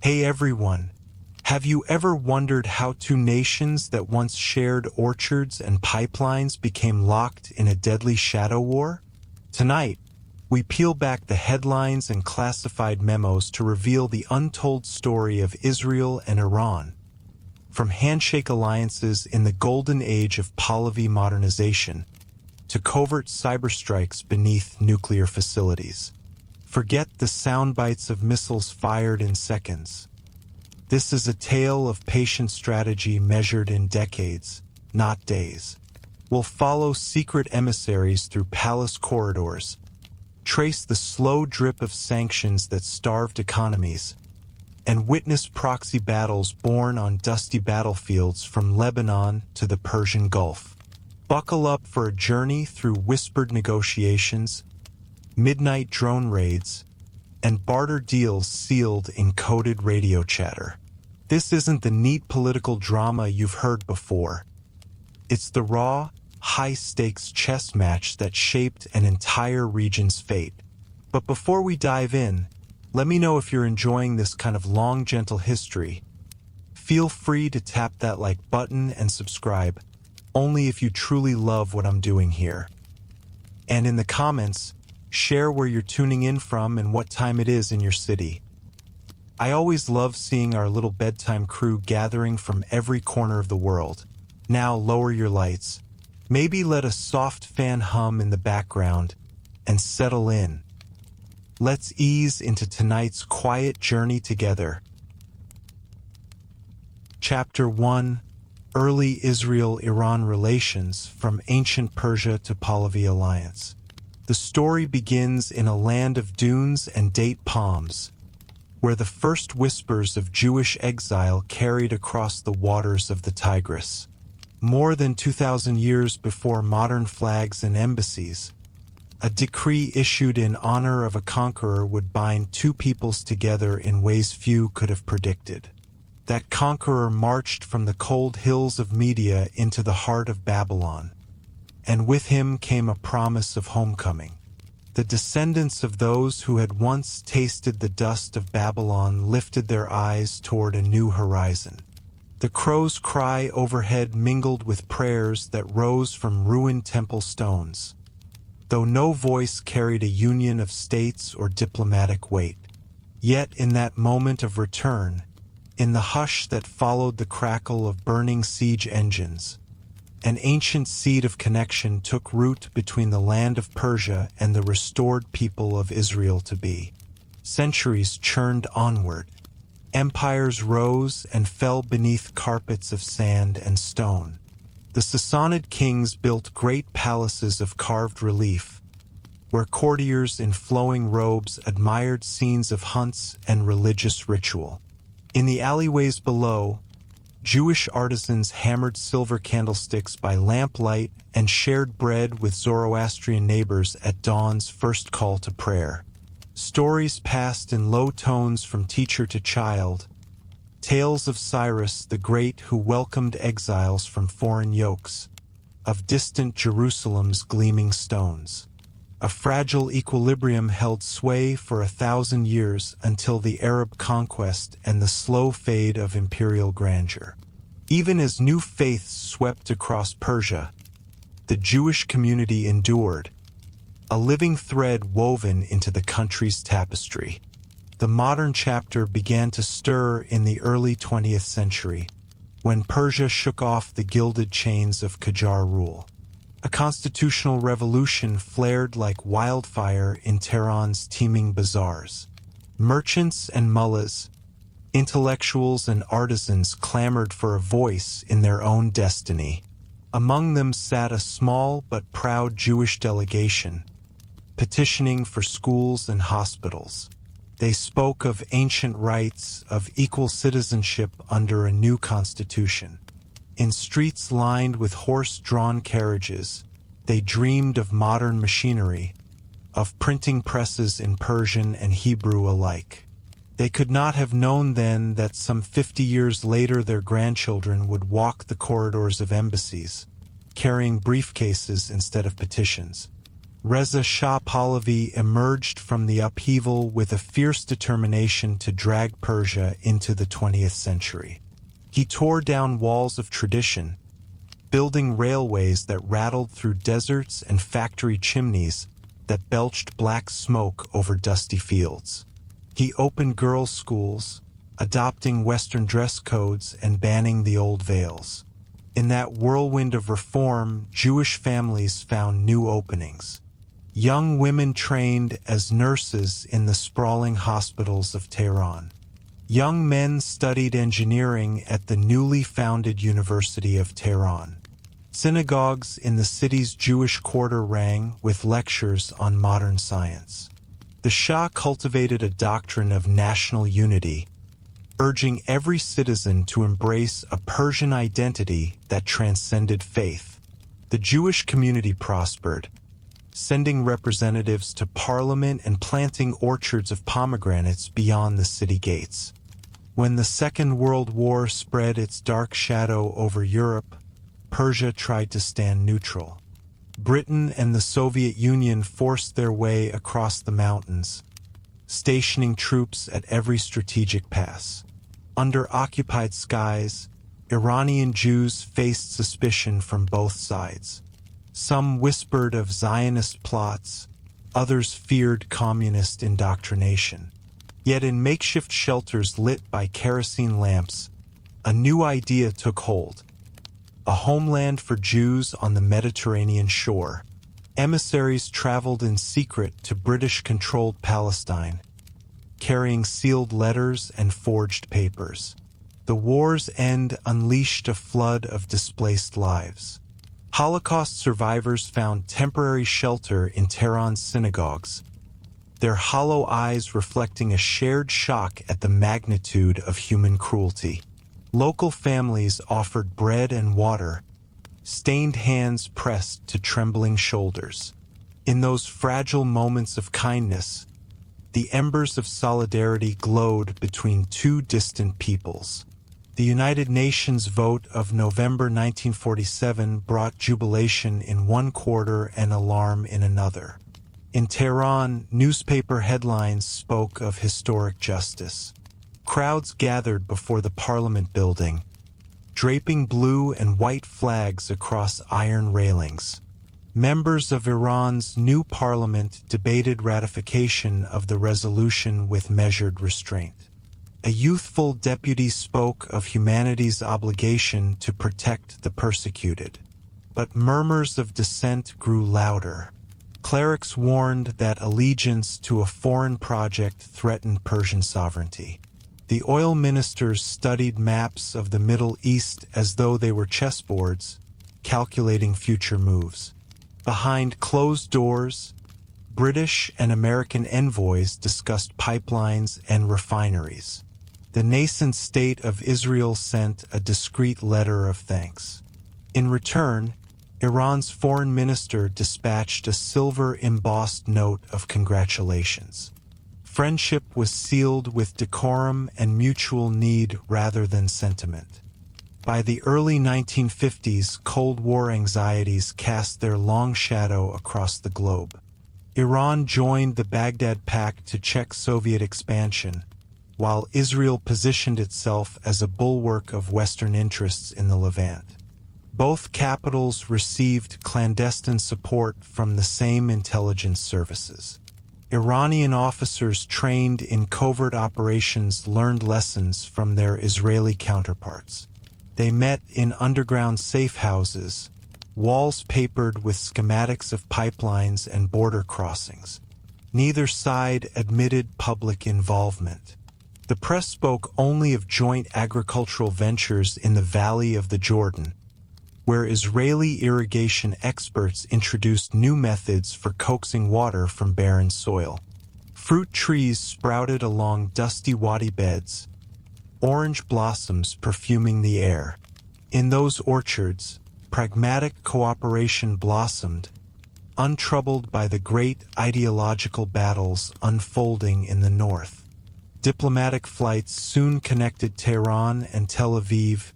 Hey everyone, have you ever wondered how two nations that once shared orchards and pipelines became locked in a deadly shadow war? Tonight, we peel back the headlines and classified memos to reveal the untold story of Israel and Iran. From handshake alliances in the golden age of Pahlavi modernization to covert cyberstrikes beneath nuclear facilities. Forget the sound bites of missiles fired in seconds. This is a tale of patient strategy measured in decades, not days. We'll follow secret emissaries through palace corridors, trace the slow drip of sanctions that starved economies, and witness proxy battles born on dusty battlefields from Lebanon to the Persian Gulf. Buckle up for a journey through whispered negotiations, midnight drone raids, and barter deals sealed in coded radio chatter. This isn't the neat political drama you've heard before. It's the raw, high-stakes chess match that shaped an entire region's fate. But before we dive in, let me know if you're enjoying this kind of long, gentle history. Feel free to tap that like button and subscribe, only if you truly love what I'm doing here. And in the comments, share where you're tuning in from and what time it is in your city. I always love seeing our little bedtime crew gathering from every corner of the world. Now lower your lights. Maybe let a soft fan hum in the background and settle in. Let's ease into tonight's quiet journey together. Chapter 1: Early Israel-Iran Relations from Ancient Persia to Pahlavi Alliance. The story begins in a land of dunes and date palms, where the first whispers of Jewish exile carried across the waters of the Tigris. More than 2,000 years before modern flags and embassies, a decree issued in honor of a conqueror would bind two peoples together in ways few could have predicted. That conqueror marched from the cold hills of Media into the heart of Babylon, and with him came a promise of homecoming. The descendants of those who had once tasted the dust of Babylon lifted their eyes toward a new horizon. The crow's cry overhead mingled with prayers that rose from ruined temple stones, though no voice carried a union of states or diplomatic weight. Yet in that moment of return, in the hush that followed the crackle of burning siege engines, an ancient seed of connection took root between the land of Persia and the restored people of Israel to be. Centuries churned onward. Empires rose and fell beneath carpets of sand and stone. The Sassanid kings built great palaces of carved relief, where courtiers in flowing robes admired scenes of hunts and religious ritual. In the alleyways below, Jewish artisans hammered silver candlesticks by lamplight and shared bread with Zoroastrian neighbors at dawn's first call to prayer. Stories passed in low tones from teacher to child, tales of Cyrus the Great who welcomed exiles from foreign yokes, of distant Jerusalem's gleaming stones. A fragile equilibrium held sway for 1,000 years until the Arab conquest and the slow fade of imperial grandeur. Even as new faiths swept across Persia, the Jewish community endured, a living thread woven into the country's tapestry. The modern chapter began to stir in the early 20th century, when Persia shook off the gilded chains of Qajar rule. A constitutional revolution flared like wildfire in Tehran's teeming bazaars. Merchants and mullahs, intellectuals and artisans clamored for a voice in their own destiny. Among them sat a small but proud Jewish delegation, petitioning for schools and hospitals. They spoke of ancient rights, of equal citizenship under a new constitution. In streets lined with horse-drawn carriages, they dreamed of modern machinery, of printing presses in Persian and Hebrew alike. They could not have known then that some 50 years later their grandchildren would walk the corridors of embassies, carrying briefcases instead of petitions. Reza Shah Pahlavi emerged from the upheaval with a fierce determination to drag Persia into the 20th century. He tore down walls of tradition, building railways that rattled through deserts and factory chimneys that belched black smoke over dusty fields. He opened girls' schools, adopting Western dress codes and banning the old veils. In that whirlwind of reform, Jewish families found new openings. Young women trained as nurses in the sprawling hospitals of Tehran. Young men studied engineering at the newly founded University of Tehran. Synagogues in the city's Jewish quarter rang with lectures on modern science. The Shah cultivated a doctrine of national unity, urging every citizen to embrace a Persian identity that transcended faith. The Jewish community prospered, sending representatives to parliament and planting orchards of pomegranates beyond the city gates. When the Second World War spread its dark shadow over Europe, Persia tried to stand neutral. Britain and the Soviet Union forced their way across the mountains, stationing troops at every strategic pass. Under occupied skies, Iranian Jews faced suspicion from both sides. Some whispered of Zionist plots, others feared communist indoctrination. Yet in makeshift shelters lit by kerosene lamps, a new idea took hold. A homeland for Jews on the Mediterranean shore. Emissaries traveled in secret to British-controlled Palestine, carrying sealed letters and forged papers. The war's end unleashed a flood of displaced lives. Holocaust survivors found temporary shelter in Tehran's synagogues, their hollow eyes reflecting a shared shock at the magnitude of human cruelty. Local families offered bread and water, stained hands pressed to trembling shoulders. In those fragile moments of kindness, the embers of solidarity glowed between two distant peoples. The United Nations vote of November 1947 brought jubilation in one quarter and alarm in another. In Tehran, newspaper headlines spoke of historic justice. Crowds gathered before the parliament building, draping blue and white flags across iron railings. Members of Iran's new parliament debated ratification of the resolution with measured restraint. A youthful deputy spoke of humanity's obligation to protect the persecuted. But murmurs of dissent grew louder. Clerics warned that allegiance to a foreign project threatened Persian sovereignty. The oil ministers studied maps of the Middle East as though they were chessboards, calculating future moves. Behind closed doors, British and American envoys discussed pipelines and refineries. The nascent state of Israel sent a discreet letter of thanks. In return, Iran's foreign minister dispatched a silver-embossed note of congratulations. Friendship was sealed with decorum and mutual need rather than sentiment. By the early 1950s, Cold War anxieties cast their long shadow across the globe. Iran joined the Baghdad Pact to check Soviet expansion, while Israel positioned itself as a bulwark of Western interests in the Levant. Both capitals received clandestine support from the same intelligence services. Iranian officers trained in covert operations learned lessons from their Israeli counterparts. They met in underground safe houses, walls papered with schematics of pipelines and border crossings. Neither side admitted public involvement. The press spoke only of joint agricultural ventures in the Valley of the Jordan, where Israeli irrigation experts introduced new methods for coaxing water from barren soil. Fruit trees sprouted along dusty wadi beds, orange blossoms perfuming the air. In those orchards, pragmatic cooperation blossomed, untroubled by the great ideological battles unfolding in the north. Diplomatic flights soon connected Tehran and Tel Aviv,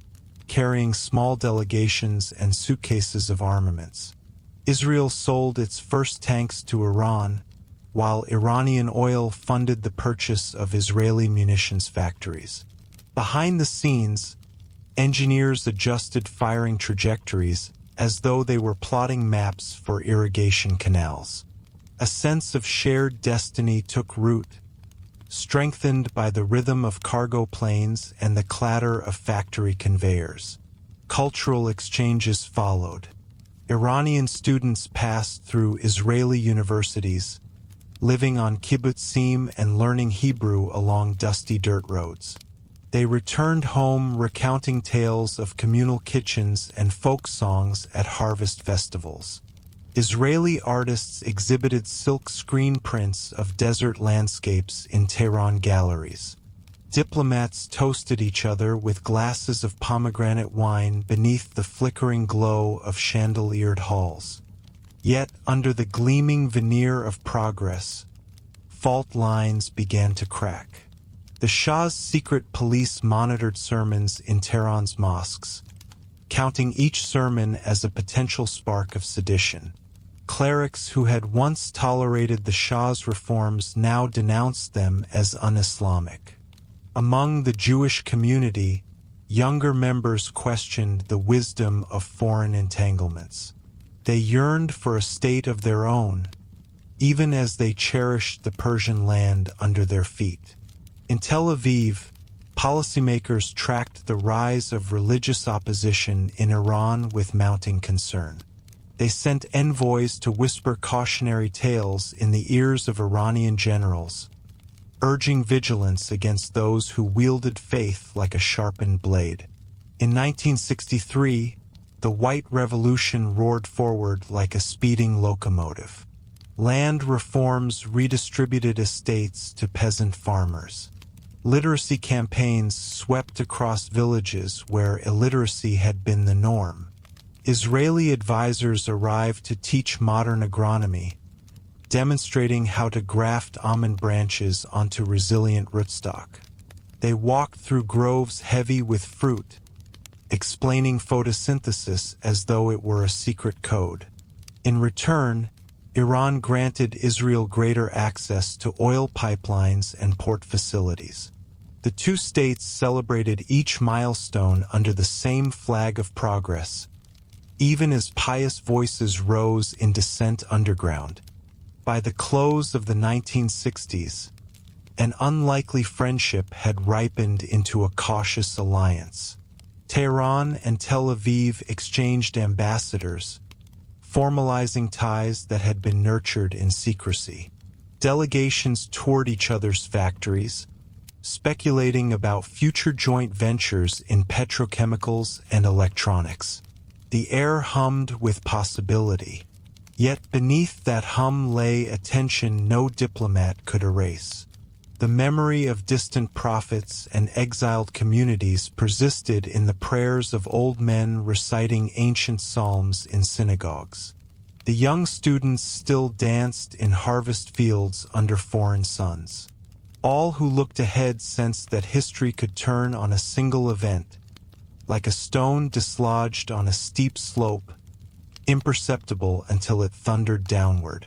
carrying small delegations and suitcases of armaments. Israel sold its first tanks to Iran, while Iranian oil funded the purchase of Israeli munitions factories. Behind the scenes, engineers adjusted firing trajectories as though they were plotting maps for irrigation canals. A sense of shared destiny took root, strengthened by the rhythm of cargo planes and the clatter of factory conveyors. Cultural exchanges followed. Iranian students passed through Israeli universities, living on kibbutzim and learning Hebrew along dusty dirt roads. They returned home recounting tales of communal kitchens and folk songs at harvest festivals. Israeli artists exhibited silk screen prints of desert landscapes in Tehran galleries. Diplomats toasted each other with glasses of pomegranate wine beneath the flickering glow of chandeliered halls. Yet, under the gleaming veneer of progress, fault lines began to crack. The Shah's secret police monitored sermons in Tehran's mosques, counting each sermon as a potential spark of sedition. Clerics who had once tolerated the Shah's reforms now denounced them as un-Islamic. Among the Jewish community, younger members questioned the wisdom of foreign entanglements. They yearned for a state of their own, even as they cherished the Persian land under their feet. In Tel Aviv, policymakers tracked the rise of religious opposition in Iran with mounting concern. They sent envoys to whisper cautionary tales in the ears of Iranian generals, urging vigilance against those who wielded faith like a sharpened blade. In 1963, the White Revolution roared forward like a speeding locomotive. Land reforms redistributed estates to peasant farmers. Literacy campaigns swept across villages where illiteracy had been the norm. Israeli advisors arrived to teach modern agronomy, demonstrating how to graft almond branches onto resilient rootstock. They walked through groves heavy with fruit, explaining photosynthesis as though it were a secret code. In return, Iran granted Israel greater access to oil pipelines and port facilities. The two states celebrated each milestone under the same flag of progress, even as pious voices rose in dissent underground. By the close of the 1960s, an unlikely friendship had ripened into a cautious alliance. Tehran and Tel Aviv exchanged ambassadors, formalizing ties that had been nurtured in secrecy. Delegations toured each other's factories, speculating about future joint ventures in petrochemicals and electronics. The air hummed with possibility. Yet beneath that hum lay a tension no diplomat could erase. The memory of distant prophets and exiled communities persisted in the prayers of old men reciting ancient psalms in synagogues. The young students still danced in harvest fields under foreign suns. All who looked ahead sensed that history could turn on a single event, like a stone dislodged on a steep slope, imperceptible until it thundered downward.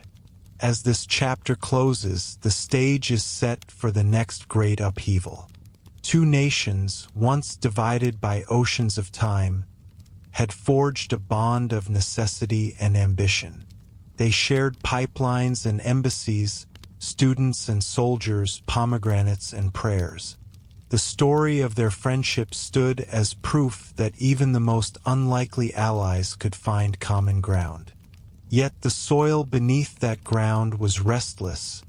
As this chapter closes, the stage is set for the next great upheaval. Two nations, once divided by oceans of time, had forged a bond of necessity and ambition. They shared pipelines and embassies, students and soldiers, pomegranates and prayers. The story of their friendship stood as proof that even the most unlikely allies could find common ground. Yet the soil beneath that ground was restless,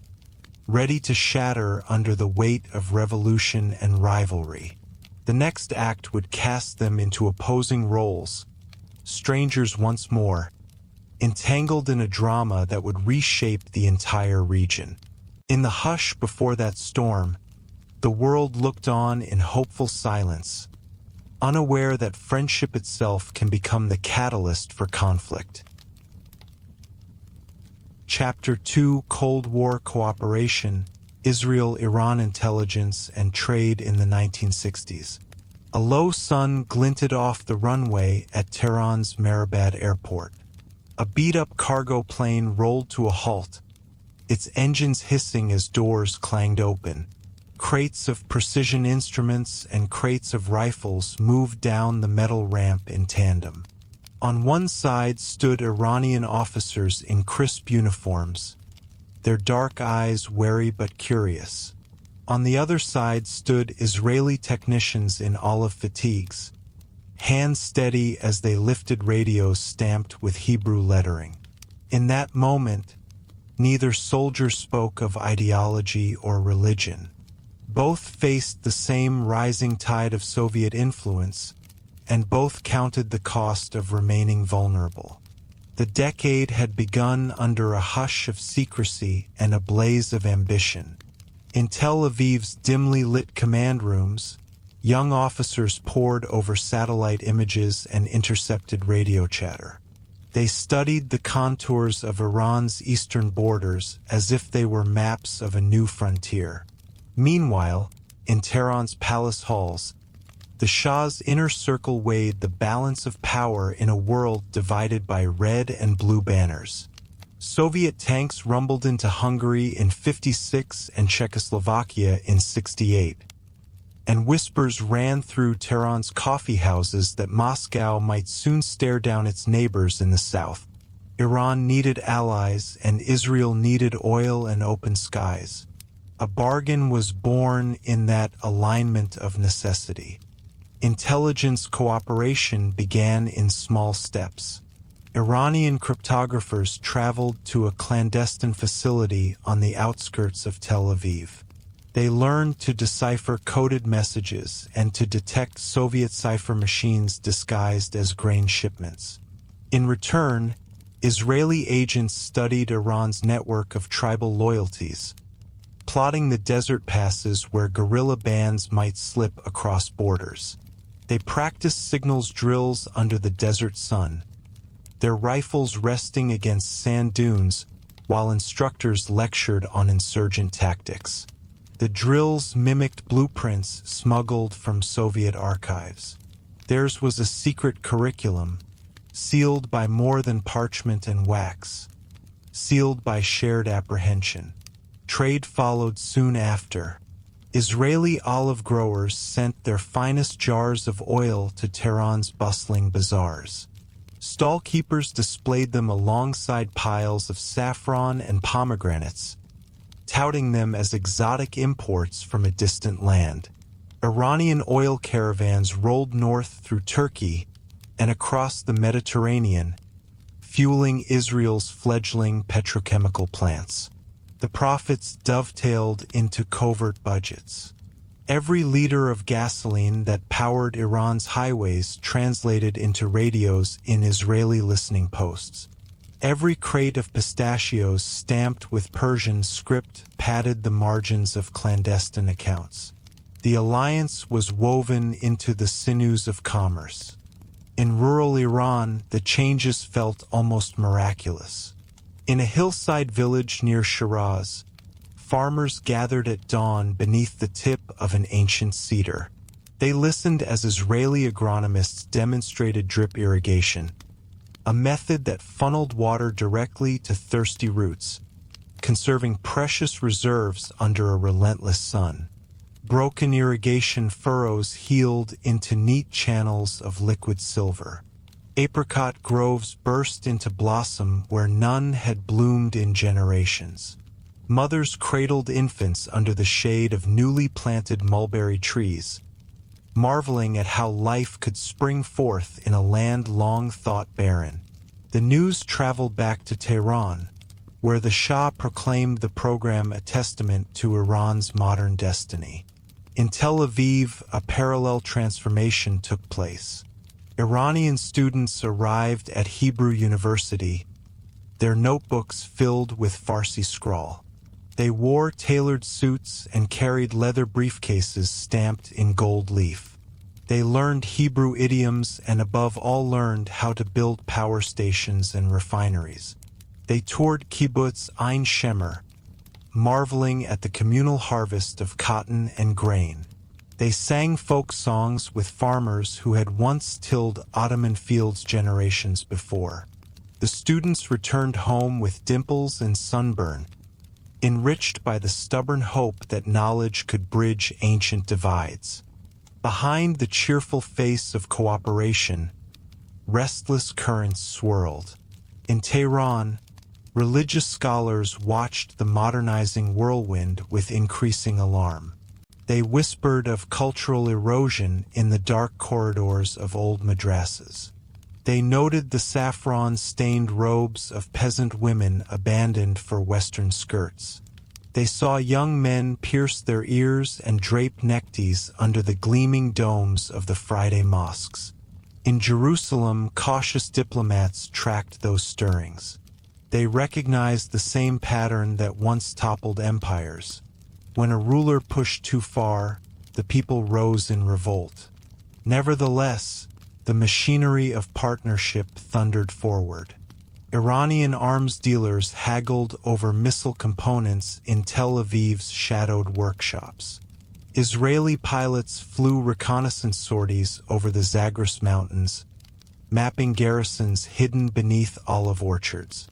ready to shatter under the weight of revolution and rivalry. The next act would cast them into opposing roles, strangers once more, entangled in a drama that would reshape the entire region. In the hush before that storm, the world looked on in hopeful silence, unaware that friendship itself can become the catalyst for conflict. Chapter 2: Cold War Cooperation, Israel-Iran Intelligence and Trade in the 1960s. A low sun glinted off the runway at Tehran's Mehrabad airport. A beat-up cargo plane rolled to a halt, its engines hissing as doors clanged open. Crates of precision instruments and crates of rifles moved down the metal ramp in tandem. On one side stood Iranian officers in crisp uniforms, their dark eyes wary but curious. On the other side stood Israeli technicians in olive fatigues, hands steady as they lifted radios stamped with Hebrew lettering. In that moment, neither soldier spoke of ideology or religion. Both faced the same rising tide of Soviet influence, and both counted the cost of remaining vulnerable. The decade had begun under a hush of secrecy and a blaze of ambition. In Tel Aviv's dimly lit command rooms, young officers pored over satellite images and intercepted radio chatter. They studied the contours of Iran's eastern borders as if they were maps of a new frontier. Meanwhile, in Tehran's palace halls, the Shah's inner circle weighed the balance of power in a world divided by red and blue banners. Soviet tanks rumbled into Hungary in '56 and Czechoslovakia in '68, and whispers ran through Tehran's coffee houses that Moscow might soon stare down its neighbors in the south. Iran needed allies, and Israel needed oil and open skies. A bargain was born in that alignment of necessity. Intelligence cooperation began in small steps. Iranian cryptographers traveled to a clandestine facility on the outskirts of Tel Aviv. They learned to decipher coded messages and to detect Soviet cipher machines disguised as grain shipments. In return, Israeli agents studied Iran's network of tribal loyalties, plotting the desert passes where guerrilla bands might slip across borders. They practiced signals drills under the desert sun, their rifles resting against sand dunes while instructors lectured on insurgent tactics. The drills mimicked blueprints smuggled from Soviet archives. Theirs was a secret curriculum, sealed by more than parchment and wax, sealed by shared apprehension. Trade followed soon after. Israeli olive growers sent their finest jars of oil to Tehran's bustling bazaars. Stallkeepers displayed them alongside piles of saffron and pomegranates, touting them as exotic imports from a distant land. Iranian oil caravans rolled north through Turkey and across the Mediterranean, fueling Israel's fledgling petrochemical plants. The profits dovetailed into covert budgets. Every liter of gasoline that powered Iran's highways translated into radios in Israeli listening posts. Every crate of pistachios stamped with Persian script padded the margins of clandestine accounts. The alliance was woven into the sinews of commerce. In rural Iran, the changes felt almost miraculous. In a hillside village near Shiraz, farmers gathered at dawn beneath the tip of an ancient cedar. They listened as Israeli agronomists demonstrated drip irrigation, a method that funneled water directly to thirsty roots, conserving precious reserves under a relentless sun. Broken irrigation furrows healed into neat channels of liquid silver. Apricot groves burst into blossom where none had bloomed in generations. Mothers cradled infants under the shade of newly planted mulberry trees, marveling at how life could spring forth in a land long thought barren. The news traveled back to Tehran, where the Shah proclaimed the program a testament to Iran's modern destiny. In Tel Aviv, a parallel transformation took place. Iranian students arrived at Hebrew University, their notebooks filled with Farsi scrawl. They wore tailored suits and carried leather briefcases stamped in gold leaf. They learned Hebrew idioms and above all learned how to build power stations and refineries. They toured kibbutz Ein Shemer, marveling at the communal harvest of cotton and grain. They sang folk songs with farmers who had once tilled Ottoman fields generations before. The students returned home with dimples and sunburn, enriched by the stubborn hope that knowledge could bridge ancient divides. Behind the cheerful face of cooperation, restless currents swirled. In Tehran, religious scholars watched the modernizing whirlwind with increasing alarm. They whispered of cultural erosion in the dark corridors of old madrasas. They noted the saffron-stained robes of peasant women abandoned for Western skirts. They saw young men pierce their ears and drape neckties under the gleaming domes of the Friday mosques. In Jerusalem, cautious diplomats tracked those stirrings. They recognized the same pattern that once toppled empires. When a ruler pushed too far, the people rose in revolt. Nevertheless, the machinery of partnership thundered forward. Iranian arms dealers haggled over missile components in Tel Aviv's shadowed workshops. Israeli pilots flew reconnaissance sorties over the Zagros Mountains, mapping garrisons hidden beneath olive orchards.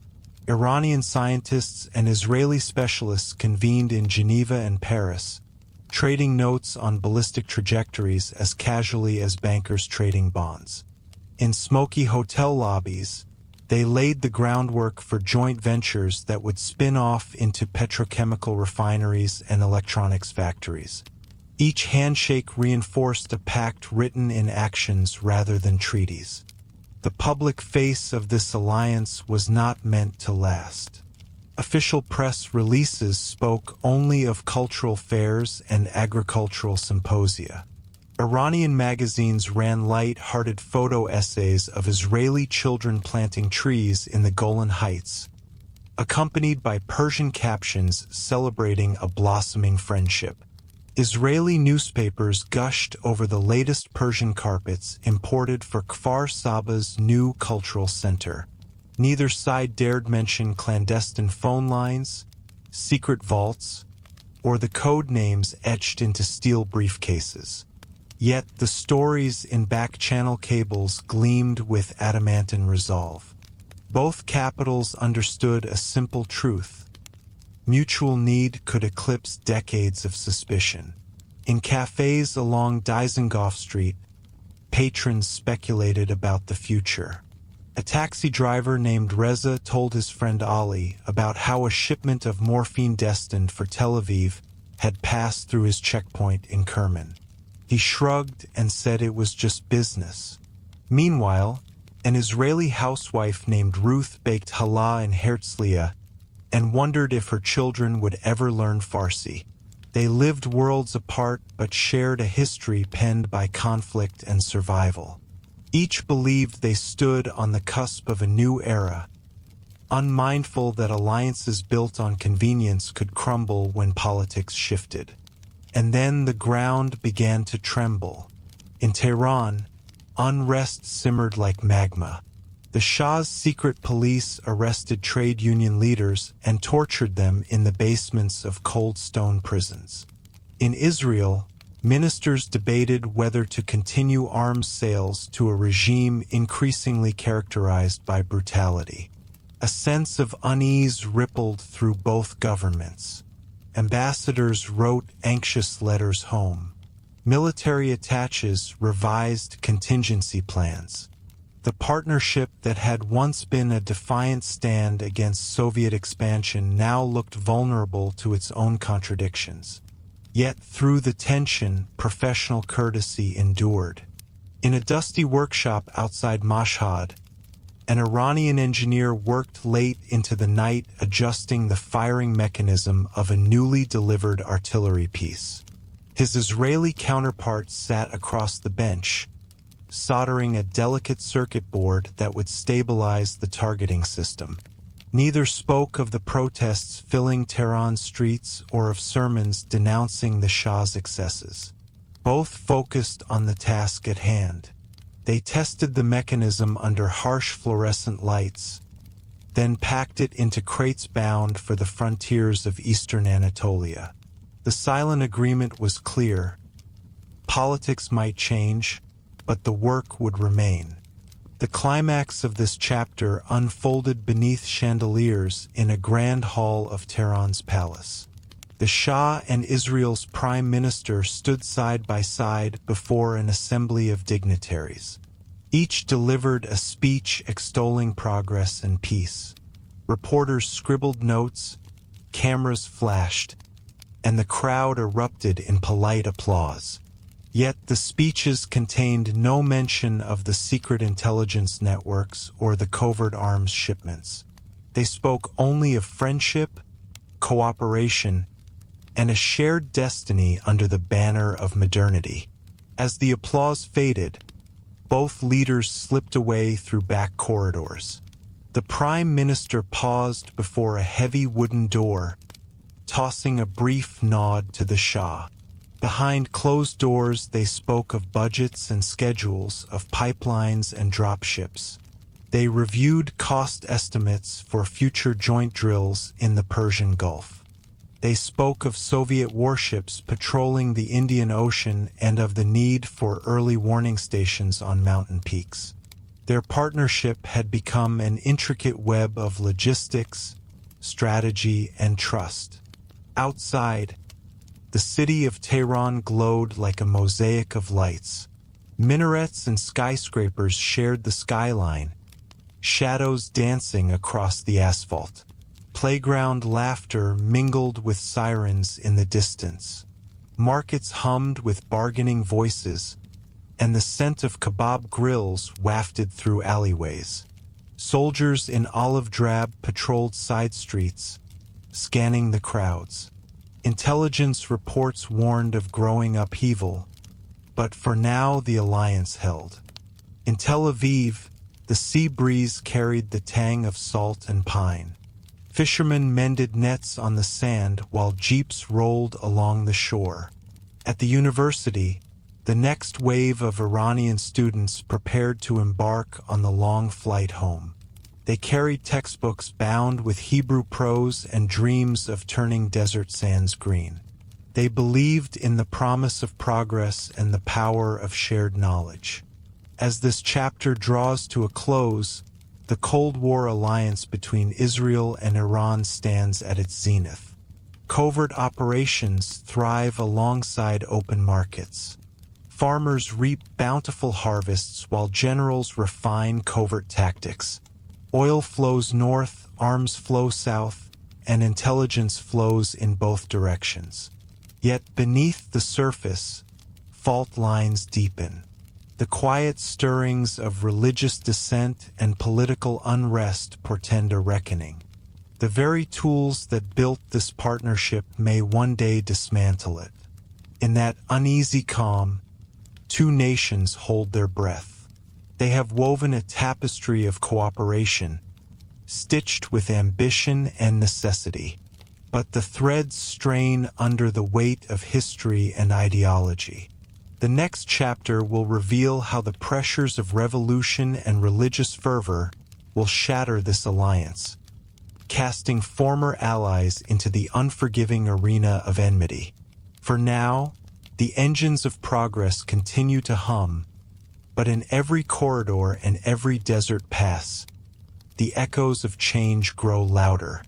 Iranian scientists and Israeli specialists convened in Geneva and Paris, trading notes on ballistic trajectories as casually as bankers trading bonds. In smoky hotel lobbies, they laid the groundwork for joint ventures that would spin off into petrochemical refineries and electronics factories. Each handshake reinforced a pact written in actions rather than treaties. The public face of this alliance was not meant to last. Official press releases spoke only of cultural fairs and agricultural symposia. Iranian magazines ran light-hearted photo essays of Israeli children planting trees in the Golan Heights, accompanied by Persian captions celebrating a blossoming friendship. Israeli newspapers gushed over the latest Persian carpets imported for Kfar Saba's new cultural center. Neither side dared mention clandestine phone lines, secret vaults, or the code names etched into steel briefcases. Yet the stories in back-channel cables gleamed with adamantine resolve. Both capitals understood a simple truth. Mutual need could eclipse decades of suspicion. In cafes along Dizengoff Street, patrons speculated about the future. A taxi driver named Reza told his friend Ali about how a shipment of morphine destined for Tel Aviv had passed through his checkpoint in Kerman. He shrugged and said it was just business. Meanwhile, an Israeli housewife named Ruth baked challah in Herzliya and wondered if her children would ever learn Farsi. They lived worlds apart but shared a history penned by conflict and survival. Each believed they stood on the cusp of a new era, unmindful that alliances built on convenience could crumble when politics shifted. And then the ground began to tremble. In Tehran, unrest simmered like magma. The Shah's secret police arrested trade union leaders and tortured them in the basements of cold stone prisons. In Israel, ministers debated whether to continue arms sales to a regime increasingly characterized by brutality. A sense of unease rippled through both governments. Ambassadors wrote anxious letters home. Military attaches revised contingency plans. The partnership that had once been a defiant stand against Soviet expansion now looked vulnerable to its own contradictions. Yet through the tension, professional courtesy endured. In a dusty workshop outside Mashhad, an Iranian engineer worked late into the night adjusting the firing mechanism of a newly delivered artillery piece. His Israeli counterpart sat across the bench, soldering a delicate circuit board that would stabilize the targeting system. Neither spoke of the protests filling Tehran streets or of sermons denouncing the Shah's excesses. Both focused on the task at hand. They tested the mechanism under harsh fluorescent lights, then packed it into crates bound for the frontiers of eastern Anatolia. The silent agreement was clear. Politics might change, but the work would remain. The climax of this chapter unfolded beneath chandeliers in a grand hall of Tehran's palace. The Shah and Israel's prime minister stood side by side before an assembly of dignitaries. Each delivered a speech extolling progress and peace. Reporters scribbled notes, cameras flashed, and the crowd erupted in polite applause. Yet the speeches contained no mention of the secret intelligence networks or the covert arms shipments. They spoke only of friendship, cooperation, and a shared destiny under the banner of modernity. As the applause faded, both leaders slipped away through back corridors. The Prime Minister paused before a heavy wooden door, tossing a brief nod to the Shah. Behind closed doors, they spoke of budgets and schedules, of pipelines and dropships. They reviewed cost estimates for future joint drills in the Persian Gulf. They spoke of Soviet warships patrolling the Indian Ocean and of the need for early warning stations on mountain peaks. Their partnership had become an intricate web of logistics, strategy, and trust. Outside, the city of Tehran glowed like a mosaic of lights. Minarets and skyscrapers shared the skyline, shadows dancing across the asphalt. Playground laughter mingled with sirens in the distance. Markets hummed with bargaining voices, and the scent of kebab grills wafted through alleyways. Soldiers in olive drab patrolled side streets, scanning the crowds. Intelligence reports warned of growing upheaval, but for now the alliance held. In Tel Aviv, the sea breeze carried the tang of salt and pine. Fishermen mended nets on the sand while jeeps rolled along the shore. At the university, the next wave of Iranian students prepared to embark on the long flight home. They carried textbooks bound with Hebrew prose and dreams of turning desert sands green. They believed in the promise of progress and the power of shared knowledge. As this chapter draws to a close, the Cold War alliance between Israel and Iran stands at its zenith. Covert operations thrive alongside open markets. Farmers reap bountiful harvests while generals refine covert tactics. Oil flows north, arms flow south, and intelligence flows in both directions. Yet beneath the surface, fault lines deepen. The quiet stirrings of religious dissent and political unrest portend a reckoning. The very tools that built this partnership may one day dismantle it. In that uneasy calm, two nations hold their breath. They have woven a tapestry of cooperation, stitched with ambition and necessity. But the threads strain under the weight of history and ideology. The next chapter will reveal how the pressures of revolution and religious fervor will shatter this alliance, casting former allies into the unforgiving arena of enmity. For now, the engines of progress continue to hum, but in every corridor and every desert pass, the echoes of change grow louder.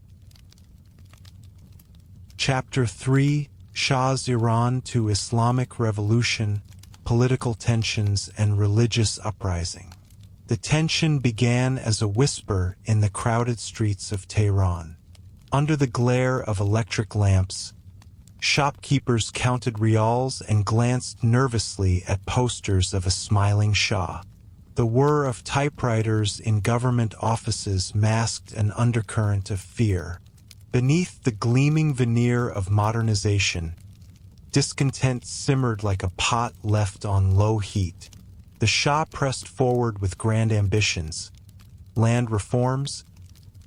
Chapter 3: Shah's Iran to Islamic Revolution, Political Tensions and Religious Uprising. The tension began as a whisper in the crowded streets of Tehran. Under the glare of electric lamps, shopkeepers counted rials and glanced nervously at posters of a smiling Shah. The whir of typewriters in government offices masked an undercurrent of fear. Beneath the gleaming veneer of modernization, discontent simmered like a pot left on low heat. The Shah pressed forward with grand ambitions: land reforms,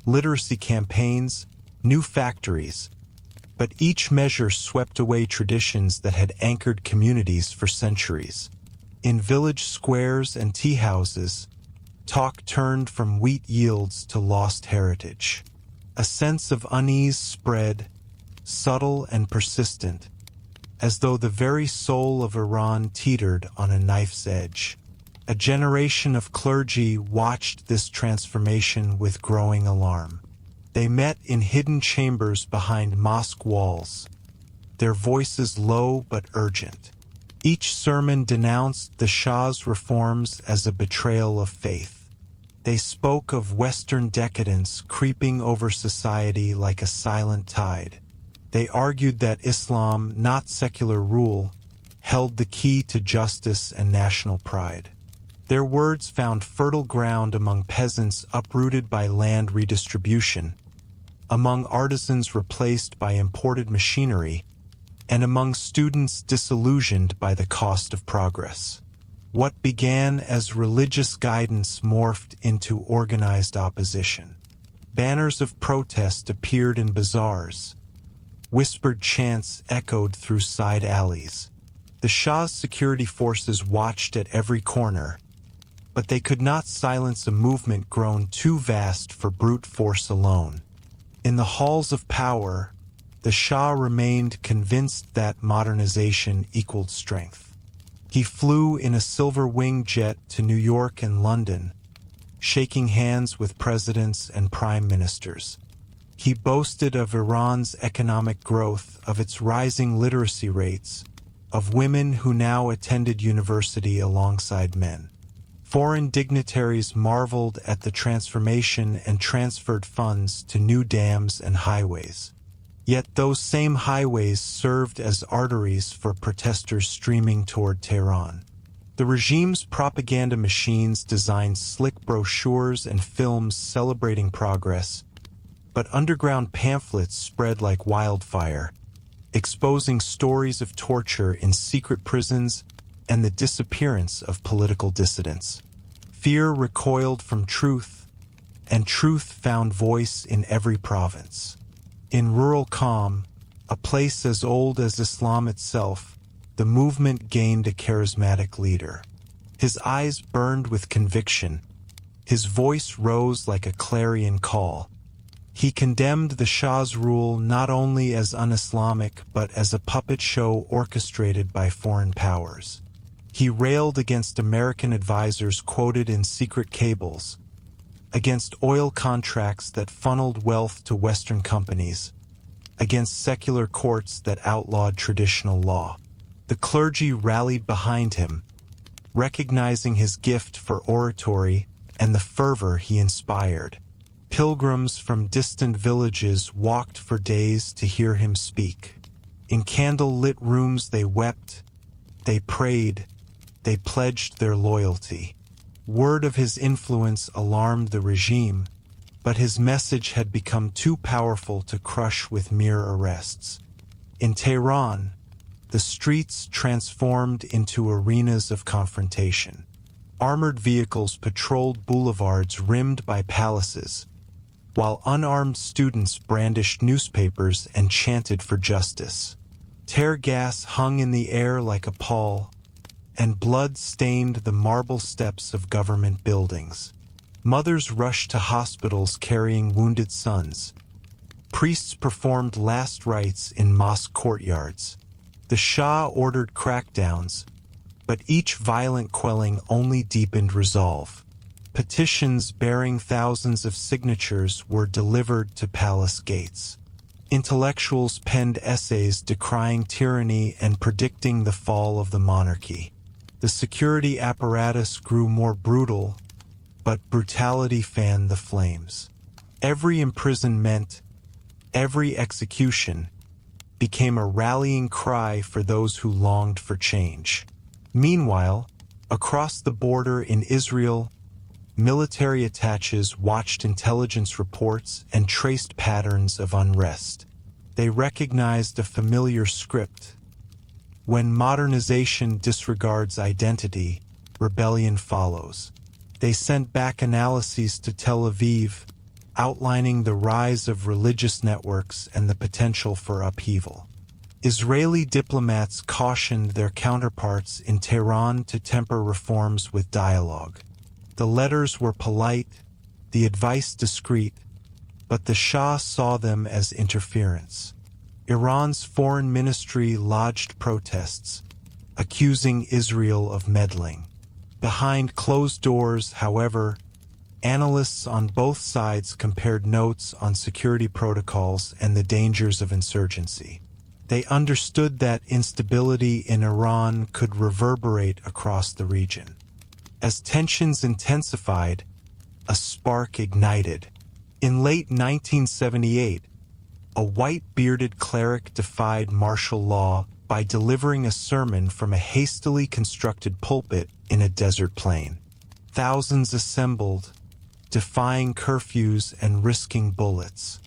literacy campaigns, new factories. But each measure swept away traditions that had anchored communities for centuries. In village squares and tea houses, talk turned from wheat yields to lost heritage. A sense of unease spread, subtle and persistent, as though the very soul of Iran teetered on a knife's edge. A generation of clergy watched this transformation with growing alarm. They met in hidden chambers behind mosque walls, their voices low but urgent. Each sermon denounced the Shah's reforms as a betrayal of faith. They spoke of Western decadence creeping over society like a silent tide. They argued that Islam, not secular rule, held the key to justice and national pride. Their words found fertile ground among peasants uprooted by land redistribution, among artisans replaced by imported machinery, and among students disillusioned by the cost of progress. What began as religious guidance morphed into organized opposition. Banners of protest appeared in bazaars. Whispered chants echoed through side alleys. The Shah's security forces watched at every corner, but they could not silence a movement grown too vast for brute force alone. In the halls of power, the Shah remained convinced that modernization equaled strength. He flew in a silver-winged jet to New York and London, shaking hands with presidents and prime ministers. He boasted of Iran's economic growth, of its rising literacy rates, of women who now attended university alongside men. Foreign dignitaries marveled at the transformation and transferred funds to new dams and highways. Yet those same highways served as arteries for protesters streaming toward Tehran. The regime's propaganda machines designed slick brochures and films celebrating progress, but underground pamphlets spread like wildfire, exposing stories of torture in secret prisons and the disappearance of political dissidents. Fear recoiled from truth, and truth found voice in every province. In rural Qom, a place as old as Islam itself, the movement gained a charismatic leader. His eyes burned with conviction. His voice rose like a clarion call. He condemned the Shah's rule not only as un-Islamic but as a puppet show orchestrated by foreign powers. He railed against American advisors quoted in secret cables, against oil contracts that funneled wealth to Western companies, against secular courts that outlawed traditional law. The clergy rallied behind him, recognizing his gift for oratory and the fervor he inspired. Pilgrims from distant villages walked for days to hear him speak. In candle-lit rooms they wept, they prayed, they pledged their loyalty. Word of his influence alarmed the regime, but his message had become too powerful to crush with mere arrests. In Tehran, the streets transformed into arenas of confrontation. Armored vehicles patrolled boulevards rimmed by palaces, while unarmed students brandished newspapers and chanted for justice. Tear gas hung in the air like a pall, and blood stained the marble steps of government buildings. Mothers rushed to hospitals carrying wounded sons. Priests performed last rites in mosque courtyards. The Shah ordered crackdowns, but each violent quelling only deepened resolve. Petitions bearing thousands of signatures were delivered to palace gates. Intellectuals penned essays decrying tyranny and predicting the fall of the monarchy. The security apparatus grew more brutal, but brutality fanned the flames. Every imprisonment, every execution, became a rallying cry for those who longed for change. Meanwhile, across the border in Israel, military attaches watched intelligence reports and traced patterns of unrest. They recognized a familiar script. When modernization disregards identity, rebellion follows. They sent back analyses to Tel Aviv, outlining the rise of religious networks and the potential for upheaval. Israeli diplomats cautioned their counterparts in Tehran to temper reforms with dialogue. The letters were polite, the advice discreet, but the Shah saw them as interference. Iran's foreign ministry lodged protests, accusing Israel of meddling. Behind closed doors, however, analysts on both sides compared notes on security protocols and the dangers of insurgency. They understood that instability in Iran could reverberate across the region. As tensions intensified, a spark ignited. In late 1978, a white-bearded cleric defied martial law by delivering a sermon from a hastily constructed pulpit in a desert plain. Thousands assembled, defying curfews and risking bullets.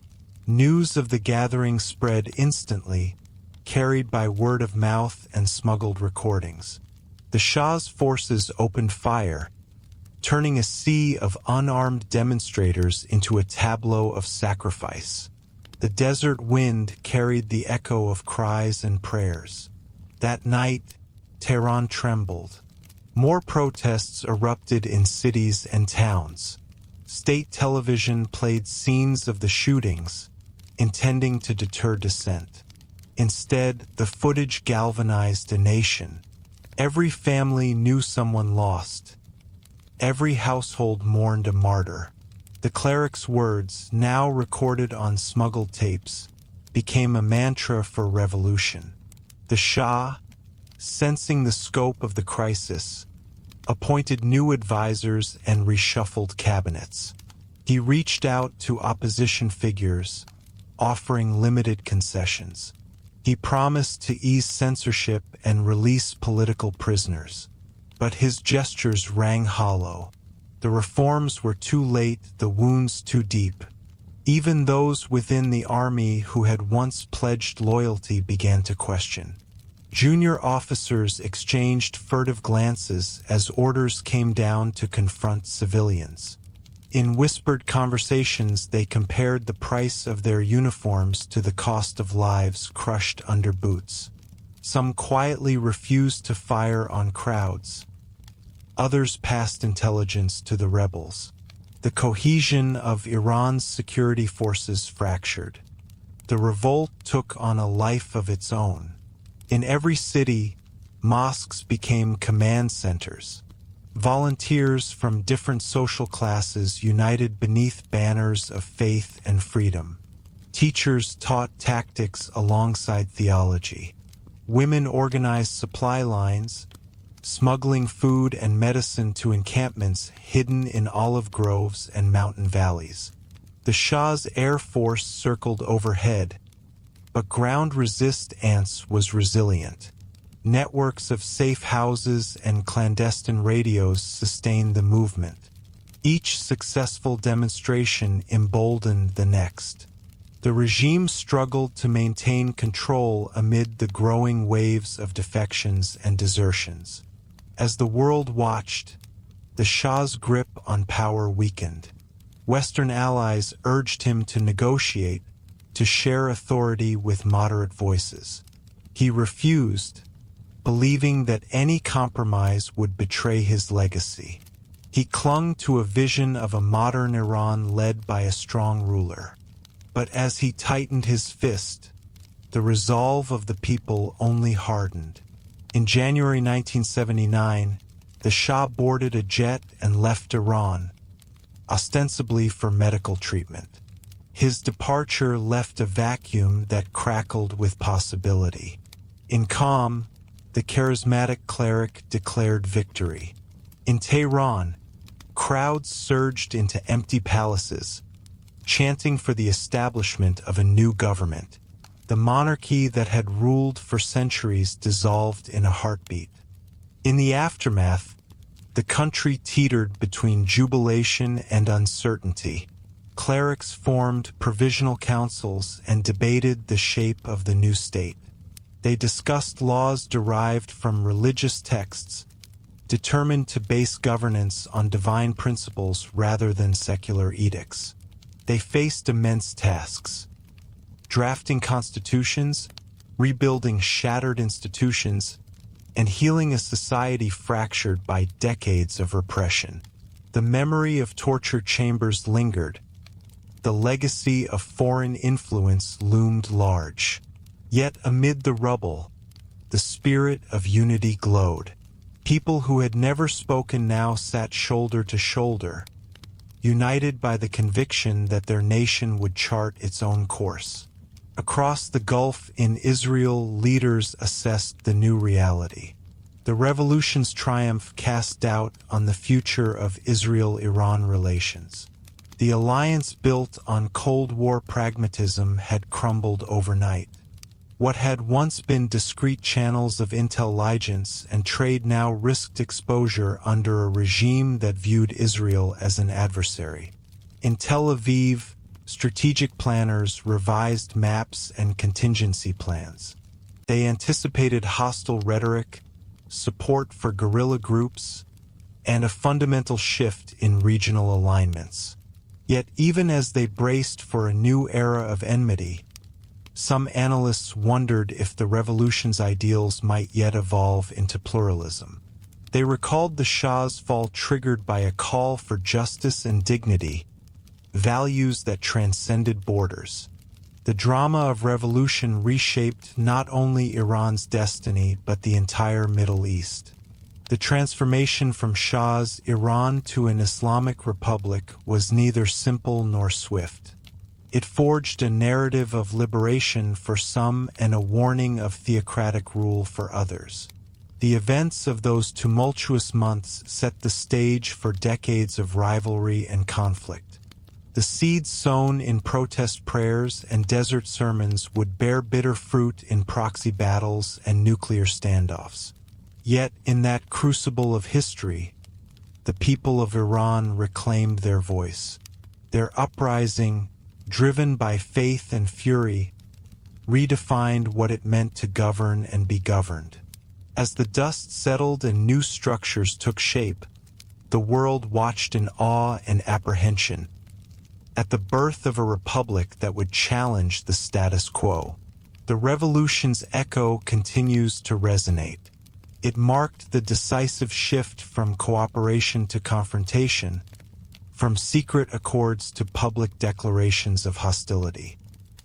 News of the gathering spread instantly, carried by word of mouth and smuggled recordings. The Shah's forces opened fire, turning a sea of unarmed demonstrators into a tableau of sacrifice. The desert wind carried the echo of cries and prayers. That night, Tehran trembled. More protests erupted in cities and towns. State television played scenes of the shootings, intending to deter dissent. Instead, the footage galvanized a nation. Every family knew someone lost. Every household mourned a martyr. The cleric's words, now recorded on smuggled tapes, became a mantra for revolution. The Shah, sensing the scope of the crisis, appointed new advisors and reshuffled cabinets. He reached out to opposition figures, offering limited concessions. He promised to ease censorship and release political prisoners. But his gestures rang hollow. The reforms were too late, the wounds too deep. Even those within the army who had once pledged loyalty began to question. Junior officers exchanged furtive glances as orders came down to confront civilians. In whispered conversations, they compared the price of their uniforms to the cost of lives crushed under boots. Some quietly refused to fire on crowds. Others passed intelligence to the rebels. The cohesion of Iran's security forces fractured. The revolt took on a life of its own. In every city, mosques became command centers. Volunteers from different social classes united beneath banners of faith and freedom. Teachers taught tactics alongside theology. Women organized supply lines, smuggling food and medicine to encampments hidden in olive groves and mountain valleys. The Shah's air force circled overhead, but ground resistance was resilient. Networks of safe houses and clandestine radios sustained the movement. Each successful demonstration emboldened the next. The regime struggled to maintain control amid the growing waves of defections and desertions. As the world watched, the Shah's grip on power weakened. Western allies urged him to negotiate, to share authority with moderate voices. He refused, believing that any compromise would betray his legacy. He clung to a vision of a modern Iran led by a strong ruler. But as he tightened his fist, the resolve of the people only hardened. In January 1979, the Shah boarded a jet and left Iran, ostensibly for medical treatment. His departure left a vacuum that crackled with possibility. In calm, the charismatic cleric declared victory. In Tehran, crowds surged into empty palaces, chanting for the establishment of a new government. The monarchy that had ruled for centuries dissolved in a heartbeat. In the aftermath, the country teetered between jubilation and uncertainty. Clerics formed provisional councils and debated the shape of the new state. They discussed laws derived from religious texts, determined to base governance on divine principles rather than secular edicts. They faced immense tasks: drafting constitutions, rebuilding shattered institutions, and healing a society fractured by decades of repression. The memory of torture chambers lingered. The legacy of foreign influence loomed large. Yet amid the rubble, the spirit of unity glowed. People who had never spoken now sat shoulder to shoulder, united by the conviction that their nation would chart its own course. Across the Gulf in Israel, leaders assessed the new reality. The revolution's triumph cast doubt on the future of Israel-Iran relations. The alliance built on Cold War pragmatism had crumbled overnight. What had once been discreet channels of intelligence and trade now risked exposure under a regime that viewed Israel as an adversary. In Tel Aviv, strategic planners revised maps and contingency plans. They anticipated hostile rhetoric, support for guerrilla groups, and a fundamental shift in regional alignments. Yet even as they braced for a new era of enmity, some analysts wondered if the revolution's ideals might yet evolve into pluralism. They recalled the Shah's fall triggered by a call for justice and dignity, values that transcended borders. The drama of revolution reshaped not only Iran's destiny but the entire Middle East. The transformation from Shah's Iran to an Islamic republic was neither simple nor swift. It forged a narrative of liberation for some and a warning of theocratic rule for others. The events of those tumultuous months set the stage for decades of rivalry and conflict. The seeds sown in protest prayers and desert sermons would bear bitter fruit in proxy battles and nuclear standoffs. Yet, in that crucible of history, the people of Iran reclaimed their voice. Their uprising, driven by faith and fury, redefined what it meant to govern and be governed. As the dust settled and new structures took shape, the world watched in awe and apprehension at the birth of a republic that would challenge the status quo. The revolution's echo continues to resonate. It marked the decisive shift from cooperation to confrontation, from secret accords to public declarations of hostility.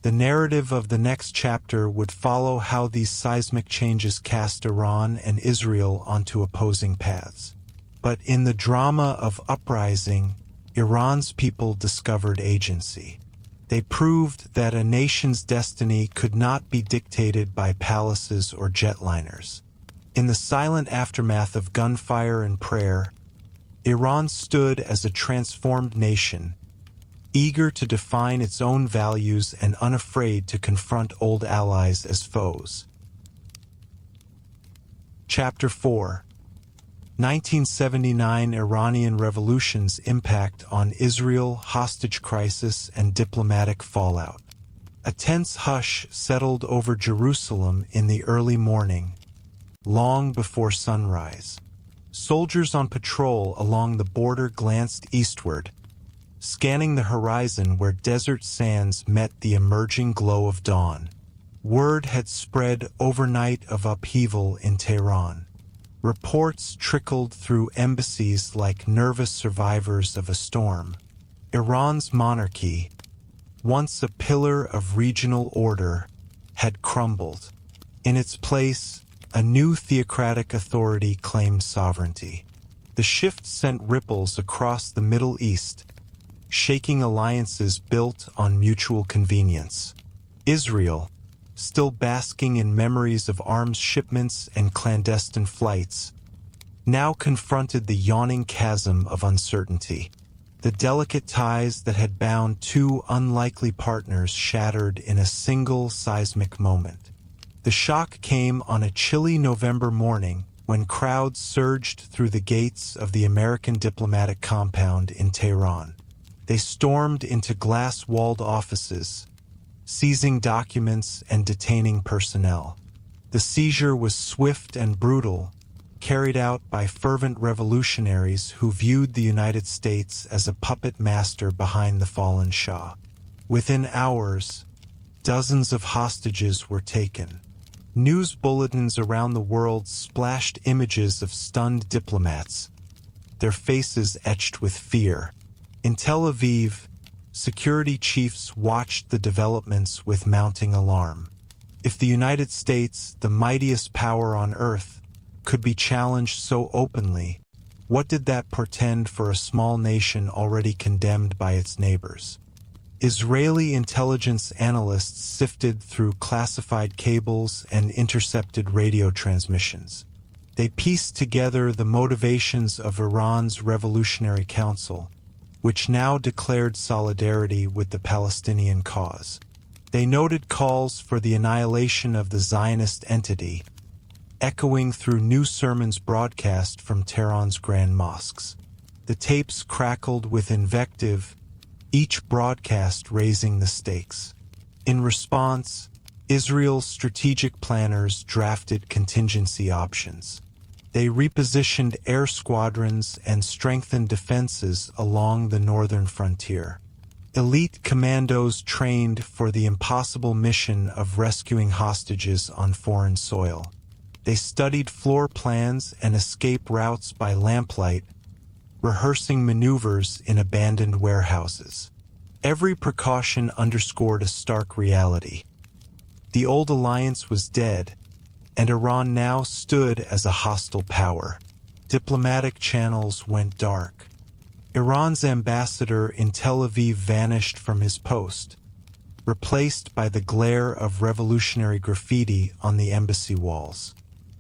The narrative of the next chapter would follow how these seismic changes cast Iran and Israel onto opposing paths. But in the drama of Uprising, Iran's people discovered agency. They proved that a nation's destiny could not be dictated by palaces or jetliners. In the silent aftermath of gunfire and prayer, Iran stood as a transformed nation, eager to define its own values and unafraid to confront old allies as foes. Chapter 4: 1979 Iranian Revolution's Impact on Israel, Hostage Crisis, and Diplomatic Fallout. A tense hush settled over Jerusalem in the early morning, long before sunrise. Soldiers on patrol along the border glanced eastward, scanning the horizon where desert sands met the emerging glow of dawn. Word had spread overnight of upheaval in Tehran. Reports trickled through embassies like nervous survivors of a storm. Iran's monarchy, once a pillar of regional order, had crumbled. In its place, a new theocratic authority claimed sovereignty. The shift sent ripples across the Middle East, shaking alliances built on mutual convenience. Israel, still basking in memories of arms shipments and clandestine flights, now confronted the yawning chasm of uncertainty. The delicate ties that had bound two unlikely partners shattered in a single seismic moment. The shock came on a chilly November morning when crowds surged through the gates of the American diplomatic compound in Tehran. They stormed into glass-walled offices, seizing documents and detaining personnel. The seizure was swift and brutal, carried out by fervent revolutionaries who viewed the United States as a puppet master behind the fallen Shah. Within hours, dozens of hostages were taken. News bulletins around the world splashed images of stunned diplomats, their faces etched with fear. In Tel Aviv, security chiefs watched the developments with mounting alarm. If the United States, the mightiest power on earth, could be challenged so openly, what did that portend for a small nation already condemned by its neighbors? Israeli intelligence analysts sifted through classified cables and intercepted radio transmissions. They pieced together the motivations of Iran's Revolutionary Council, which now declared solidarity with the Palestinian cause. They noted calls for the annihilation of the Zionist entity, echoing through new sermons broadcast from Tehran's grand mosques. The tapes crackled with invective, each broadcast raising the stakes. In response, Israel's strategic planners drafted contingency options. They repositioned air squadrons and strengthened defenses along the northern frontier. Elite commandos trained for the impossible mission of rescuing hostages on foreign soil. They studied floor plans and escape routes by lamplight, rehearsing maneuvers in abandoned warehouses. Every precaution underscored a stark reality. The old alliance was dead, and Iran now stood as a hostile power. Diplomatic channels went dark. Iran's ambassador in Tel Aviv vanished from his post, replaced by the glare of revolutionary graffiti on the embassy walls.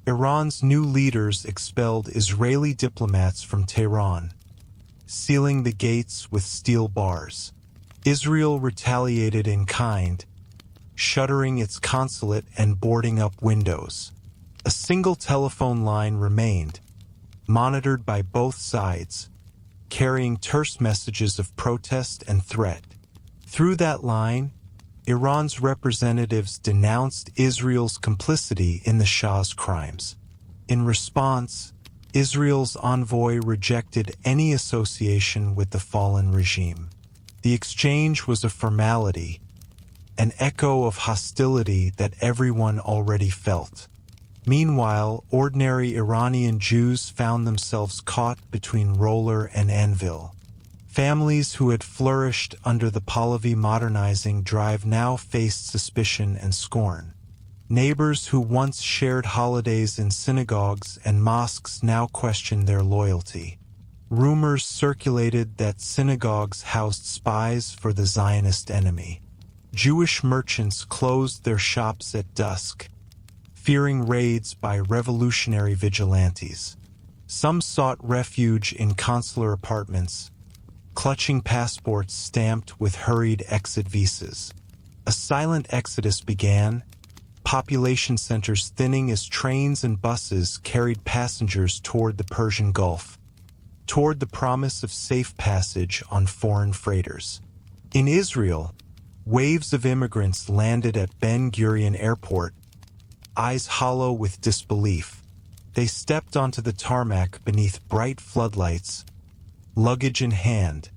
Iran's new leaders expelled Israeli diplomats from Tehran, sealing the gates with steel bars. Israel retaliated in kind, shuttering its consulate and boarding up windows. A single telephone line remained, monitored by both sides, carrying terse messages of protest and threat. Through that line, Iran's representatives denounced Israel's complicity in the Shah's crimes. In response, Israel's envoy rejected any association with the fallen regime. The exchange was a formality, an echo of hostility that everyone already felt. Meanwhile, ordinary Iranian Jews found themselves caught between roller and anvil. Families who had flourished under the Pahlavi modernizing drive now faced suspicion and scorn. Neighbors who once shared holidays in synagogues and mosques now questioned their loyalty. Rumors circulated that synagogues housed spies for the Zionist enemy. Jewish merchants closed their shops at dusk, fearing raids by revolutionary vigilantes. Some sought refuge in consular apartments, clutching passports stamped with hurried exit visas. A silent exodus began, population centers thinning as trains and buses carried passengers toward the Persian Gulf, toward the promise of safe passage on foreign freighters. In Israel, waves of immigrants landed at Ben Gurion Airport, eyes hollow with disbelief. They stepped onto the tarmac beneath bright floodlights, luggage in hand,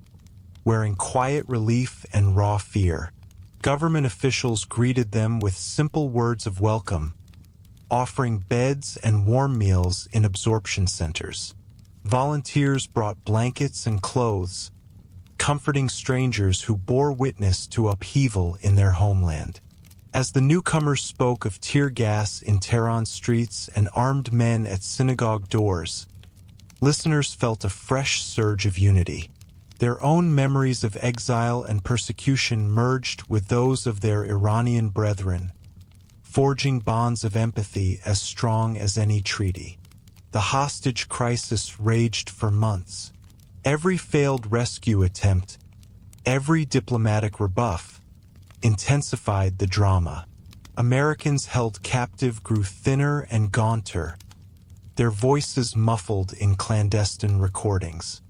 wearing quiet relief and raw fear. Government officials greeted them with simple words of welcome, offering beds and warm meals in absorption centers. Volunteers brought blankets and clothes, comforting strangers who bore witness to upheaval in their homeland. As the newcomers spoke of tear gas in Tehran streets and armed men at synagogue doors, listeners felt a fresh surge of unity. Their own memories of exile and persecution merged with those of their Iranian brethren, forging bonds of empathy as strong as any treaty. The hostage crisis raged for months. Every failed rescue attempt, every diplomatic rebuff, intensified the drama. Americans held captive grew thinner and gaunter, their voices muffled in clandestine recordings.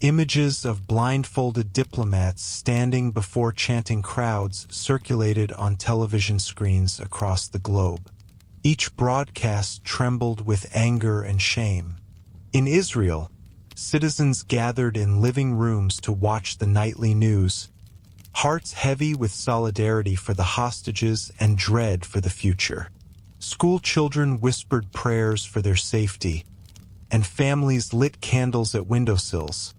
Images of blindfolded diplomats standing before chanting crowds circulated on television screens across the globe. Each broadcast trembled with anger and shame. In Israel, citizens gathered in living rooms to watch the nightly news, hearts heavy with solidarity for the hostages and dread for the future. School children whispered prayers for their safety, and families lit candles at windowsills,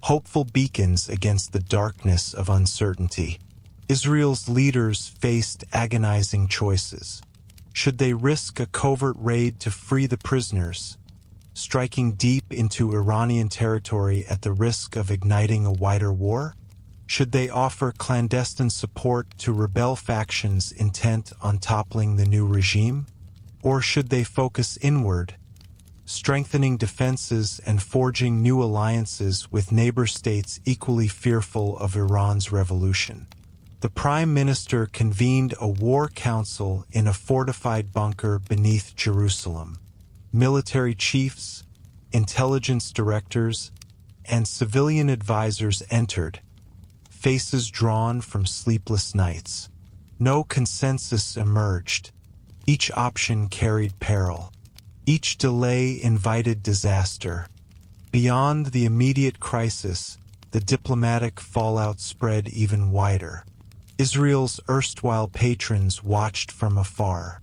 hopeful beacons against the darkness of uncertainty. Israel's leaders faced agonizing choices. Should they risk a covert raid to free the prisoners, striking deep into Iranian territory at the risk of igniting a wider war? Should they offer clandestine support to rebel factions intent on toppling the new regime? Or should they focus inward, strengthening defenses and forging new alliances with neighbor states equally fearful of Iran's revolution? The Prime Minister convened a war council in a fortified bunker beneath Jerusalem. Military chiefs, intelligence directors, and civilian advisors entered, faces drawn from sleepless nights. No consensus emerged. Each option carried peril. Each delay invited disaster. Beyond the immediate crisis, the diplomatic fallout spread even wider. Israel's erstwhile patrons watched from afar.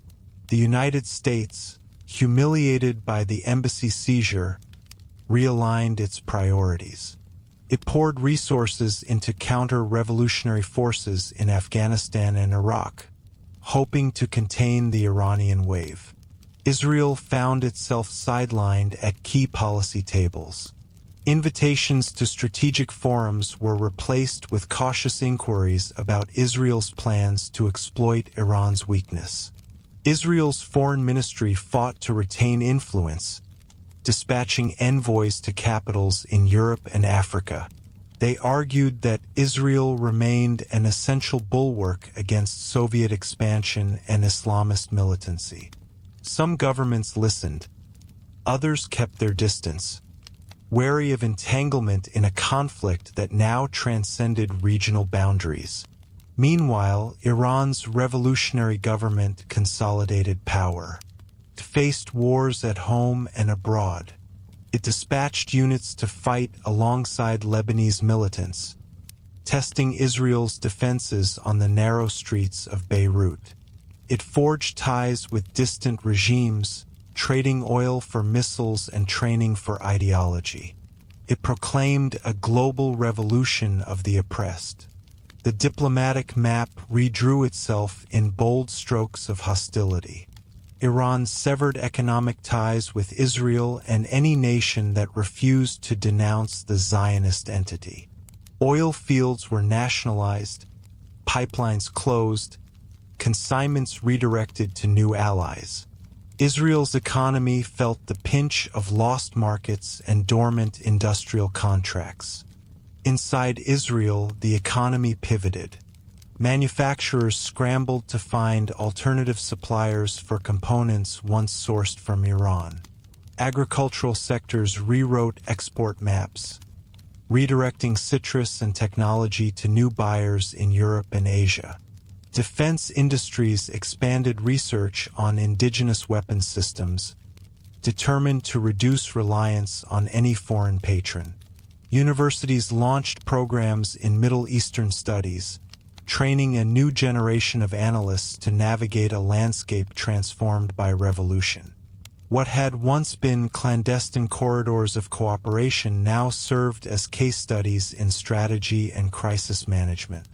The United States, humiliated by the embassy seizure, realigned its priorities. It poured resources into counter-revolutionary forces in Afghanistan and Iraq, hoping to contain the Iranian wave. Israel found itself sidelined at key policy tables. Invitations to strategic forums were replaced with cautious inquiries about Israel's plans to exploit Iran's weakness. Israel's foreign ministry fought to retain influence, dispatching envoys to capitals in Europe and Africa. They argued that Israel remained an essential bulwark against Soviet expansion and Islamist militancy. Some governments listened, others kept their distance, wary of entanglement in a conflict that now transcended regional boundaries. Meanwhile, Iran's revolutionary government consolidated power. It faced wars at home and abroad. It dispatched units to fight alongside Lebanese militants, testing Israel's defenses on the narrow streets of Beirut. It forged ties with distant regimes, trading oil for missiles and training for ideology. It proclaimed a global revolution of the oppressed. The diplomatic map redrew itself in bold strokes of hostility. Iran severed economic ties with Israel and any nation that refused to denounce the Zionist entity. Oil fields were nationalized, pipelines closed, consignments redirected to new allies. Israel's economy felt the pinch of lost markets and dormant industrial contracts. Inside Israel, the economy pivoted. Manufacturers scrambled to find alternative suppliers for components once sourced from Iran. Agricultural sectors rewrote export maps, redirecting citrus and technology to new buyers in Europe and Asia. Defense industries expanded research on indigenous weapons systems, determined to reduce reliance on any foreign patron. Universities launched programs in Middle Eastern studies, training a new generation of analysts to navigate a landscape transformed by revolution. What had once been clandestine corridors of cooperation now served as case studies in strategy and crisis management.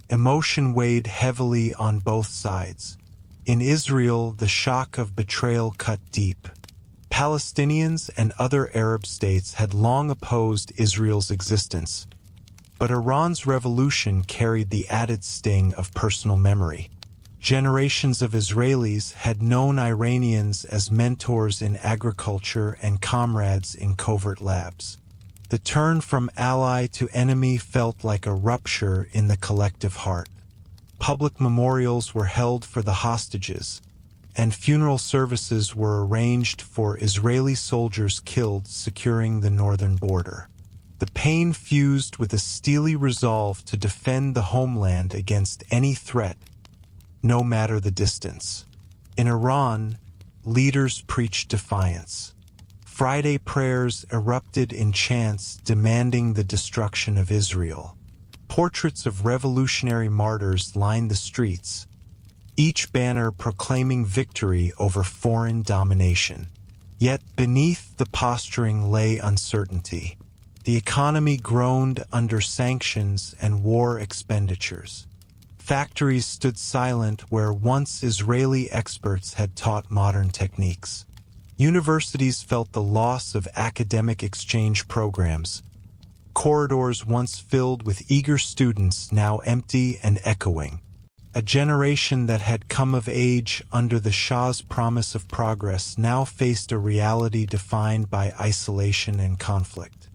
Emotion weighed heavily on both sides. In Israel, the shock of betrayal cut deep. Palestinians and other Arab states had long opposed Israel's existence, but Iran's revolution carried the added sting of personal memory. Generations of Israelis had known Iranians as mentors in agriculture and comrades in covert labs. The turn from ally to enemy felt like a rupture in the collective heart. Public memorials were held for the hostages, and funeral services were arranged for Israeli soldiers killed securing the northern border. The pain fused with a steely resolve to defend the homeland against any threat, no matter the distance. In Iran, leaders preached defiance. Friday prayers erupted in chants demanding the destruction of Israel. Portraits of revolutionary martyrs lined the streets, each banner proclaiming victory over foreign domination. Yet beneath the posturing lay uncertainty. The economy groaned under sanctions and war expenditures. Factories stood silent where once Israeli experts had taught modern techniques. Universities felt the loss of academic exchange programs. Corridors once filled with eager students now empty and echoing. A generation that had come of age under the Shah's promise of progress now faced a reality defined by isolation and conflict.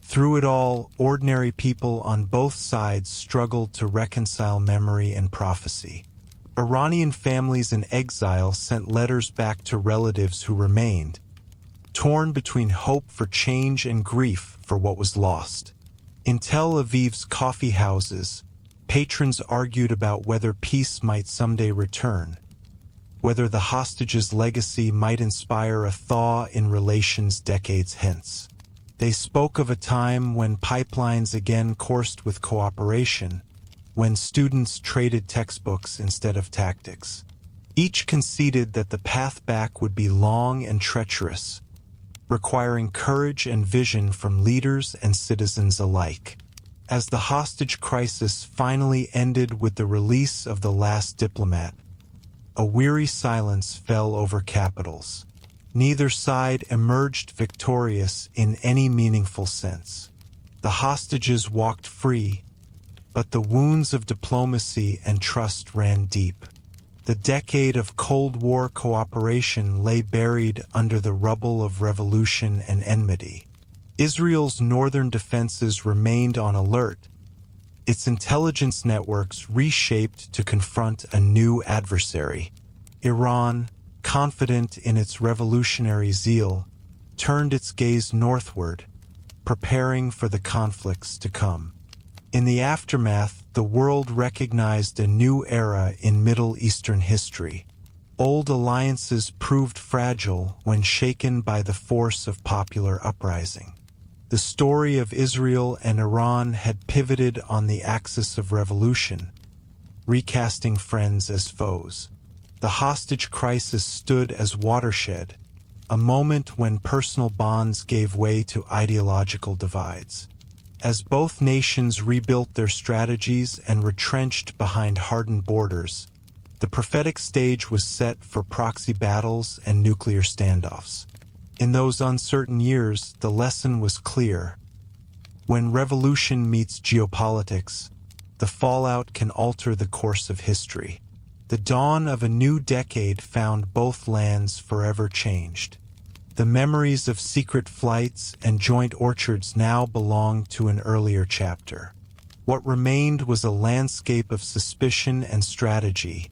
Through it all, ordinary people on both sides struggled to reconcile memory and prophecy. Iranian families in exile sent letters back to relatives who remained, torn between hope for change and grief for what was lost. In Tel Aviv's coffee houses, patrons argued about whether peace might someday return, whether the hostages' legacy might inspire a thaw in relations decades hence. They spoke of a time when pipelines again coursed with cooperation, when students traded textbooks instead of tactics. Each conceded that the path back would be long and treacherous, requiring courage and vision from leaders and citizens alike. As the hostage crisis finally ended with the release of the last diplomat, a weary silence fell over capitals. Neither side emerged victorious in any meaningful sense. The hostages walked free, but the wounds of diplomacy and trust ran deep. The decade of Cold War cooperation lay buried under the rubble of revolution and enmity. Israel's northern defenses remained on alert, its intelligence networks reshaped to confront a new adversary. Iran, confident in its revolutionary zeal, turned its gaze northward, preparing for the conflicts to come. In the aftermath, the world recognized a new era in Middle Eastern history. Old alliances proved fragile when shaken by the force of popular uprising. The story of Israel and Iran had pivoted on the axis of revolution, recasting friends as foes. The hostage crisis stood as watershed, a moment when personal bonds gave way to ideological divides. As both nations rebuilt their strategies and retrenched behind hardened borders, the prophetic stage was set for proxy battles and nuclear standoffs. In those uncertain years, the lesson was clear. When revolution meets geopolitics, the fallout can alter the course of history. The dawn of a new decade found both lands forever changed. The memories of secret flights and joint orchards now belonged to an earlier chapter. What remained was a landscape of suspicion and strategy,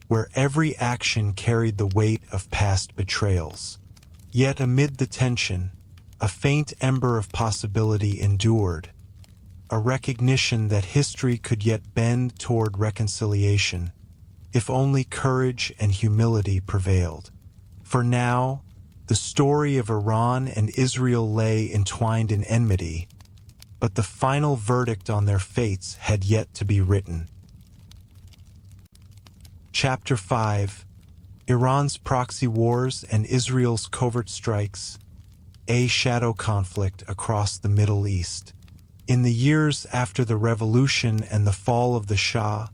where every action carried the weight of past betrayals. Yet amid the tension, a faint ember of possibility endured, a recognition that history could yet bend toward reconciliation, if only courage and humility prevailed. For now, the story of Iran and Israel lay entwined in enmity, but the final verdict on their fates had yet to be written. Chapter 5: Iran's Proxy Wars and Israel's Covert Strikes, a shadow conflict across the Middle East. In the years after the revolution and the fall of the Shah,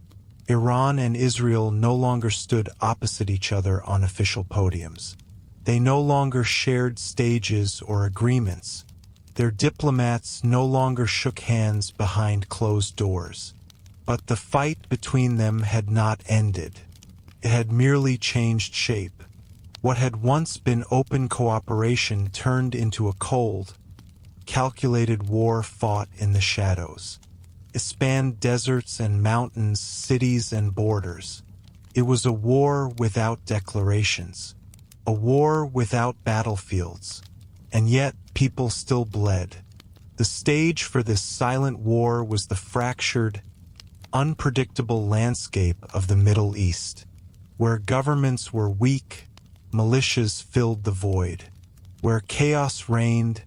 Iran and Israel no longer stood opposite each other on official podiums. They no longer shared stages or agreements. Their diplomats no longer shook hands behind closed doors. But the fight between them had not ended. It had merely changed shape. What had once been open cooperation turned into a cold, calculated war fought in the shadows. It spanned deserts and mountains, cities and borders. It was a war without declarations, a war without battlefields, and yet people still bled. The stage for this silent war was the fractured, unpredictable landscape of the Middle East, where governments were weak, militias filled the void. Where chaos reigned,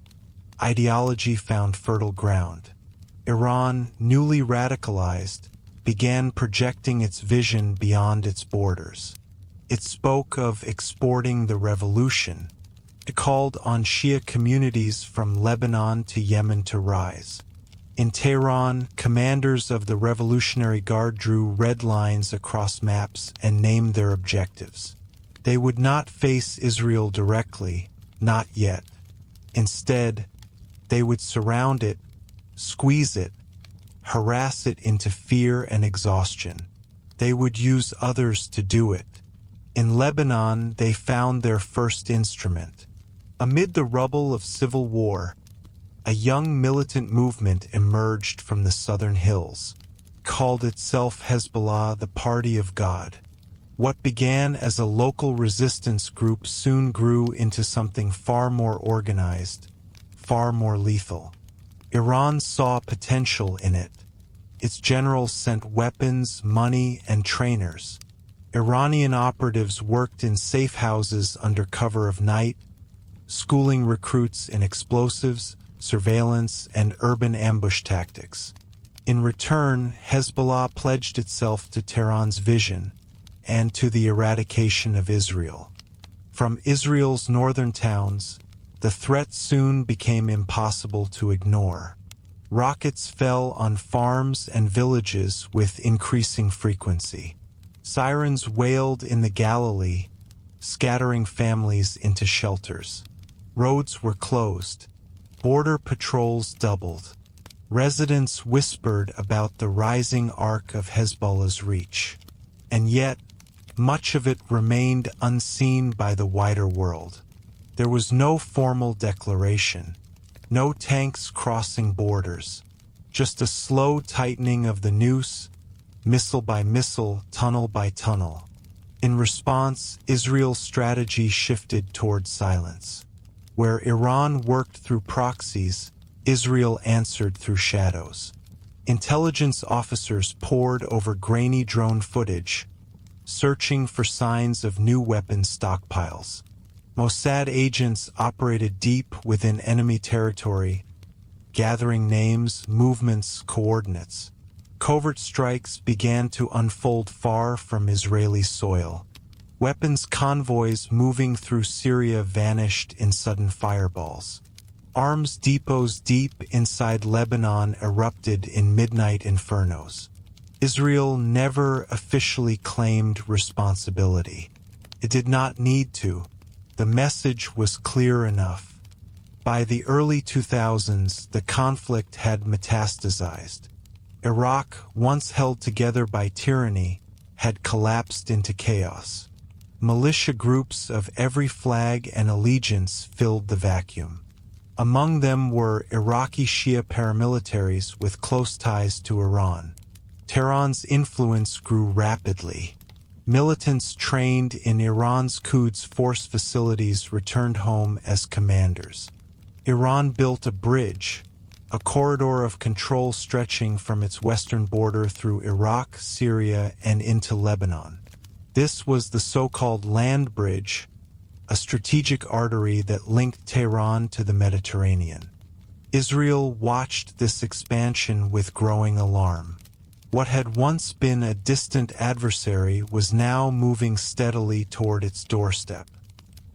ideology found fertile ground. Iran, newly radicalized, began projecting its vision beyond its borders. It spoke of exporting the revolution. It called on Shia communities from Lebanon to Yemen to rise. In Tehran, commanders of the Revolutionary Guard drew red lines across maps and named their objectives. They would not face Israel directly, not yet. Instead, they would surround it, squeeze it, harass it into fear and exhaustion. They would use others to do it. In Lebanon, they found their first instrument. Amid the rubble of civil war, a young militant movement emerged from the southern hills, called itself Hezbollah, the Party of God. What began as a local resistance group soon grew into something far more organized, far more lethal. Iran saw potential in it. Its generals sent weapons, money, and trainers. Iranian operatives worked in safe houses under cover of night, schooling recruits in explosives, surveillance, and urban ambush tactics. In return, Hezbollah pledged itself to Tehran's vision and to the eradication of Israel. From Israel's northern towns, the threat soon became impossible to ignore. Rockets fell on farms and villages with increasing frequency. Sirens wailed in the Galilee, scattering families into shelters. Roads were closed. Border patrols doubled. Residents whispered about the rising arc of Hezbollah's reach. And yet, much of it remained unseen by the wider world. There was no formal declaration, no tanks crossing borders, just a slow tightening of the noose, missile by missile, tunnel by tunnel. In response, Israel's strategy shifted toward silence. Where Iran worked through proxies, Israel answered through shadows. Intelligence officers pored over grainy drone footage, searching for signs of new weapons stockpiles. Mossad agents operated deep within enemy territory, gathering names, movements, coordinates. Covert strikes began to unfold far from Israeli soil. Weapons convoys moving through Syria vanished in sudden fireballs. Arms depots deep inside Lebanon erupted in midnight infernos. Israel never officially claimed responsibility. It did not need to. The message was clear enough. By the early 2000s, the conflict had metastasized. Iraq, once held together by tyranny, had collapsed into chaos. Militia groups of every flag and allegiance filled the vacuum. Among them were Iraqi Shia paramilitaries with close ties to Iran. Tehran's influence grew rapidly. Militants trained in Iran's Quds force facilities returned home as commanders. Iran built a bridge, a corridor of control stretching from its western border through Iraq, Syria, and into Lebanon. This was the so-called land bridge, a strategic artery that linked Tehran to the Mediterranean. Israel watched this expansion with growing alarm. What had once been a distant adversary was now moving steadily toward its doorstep.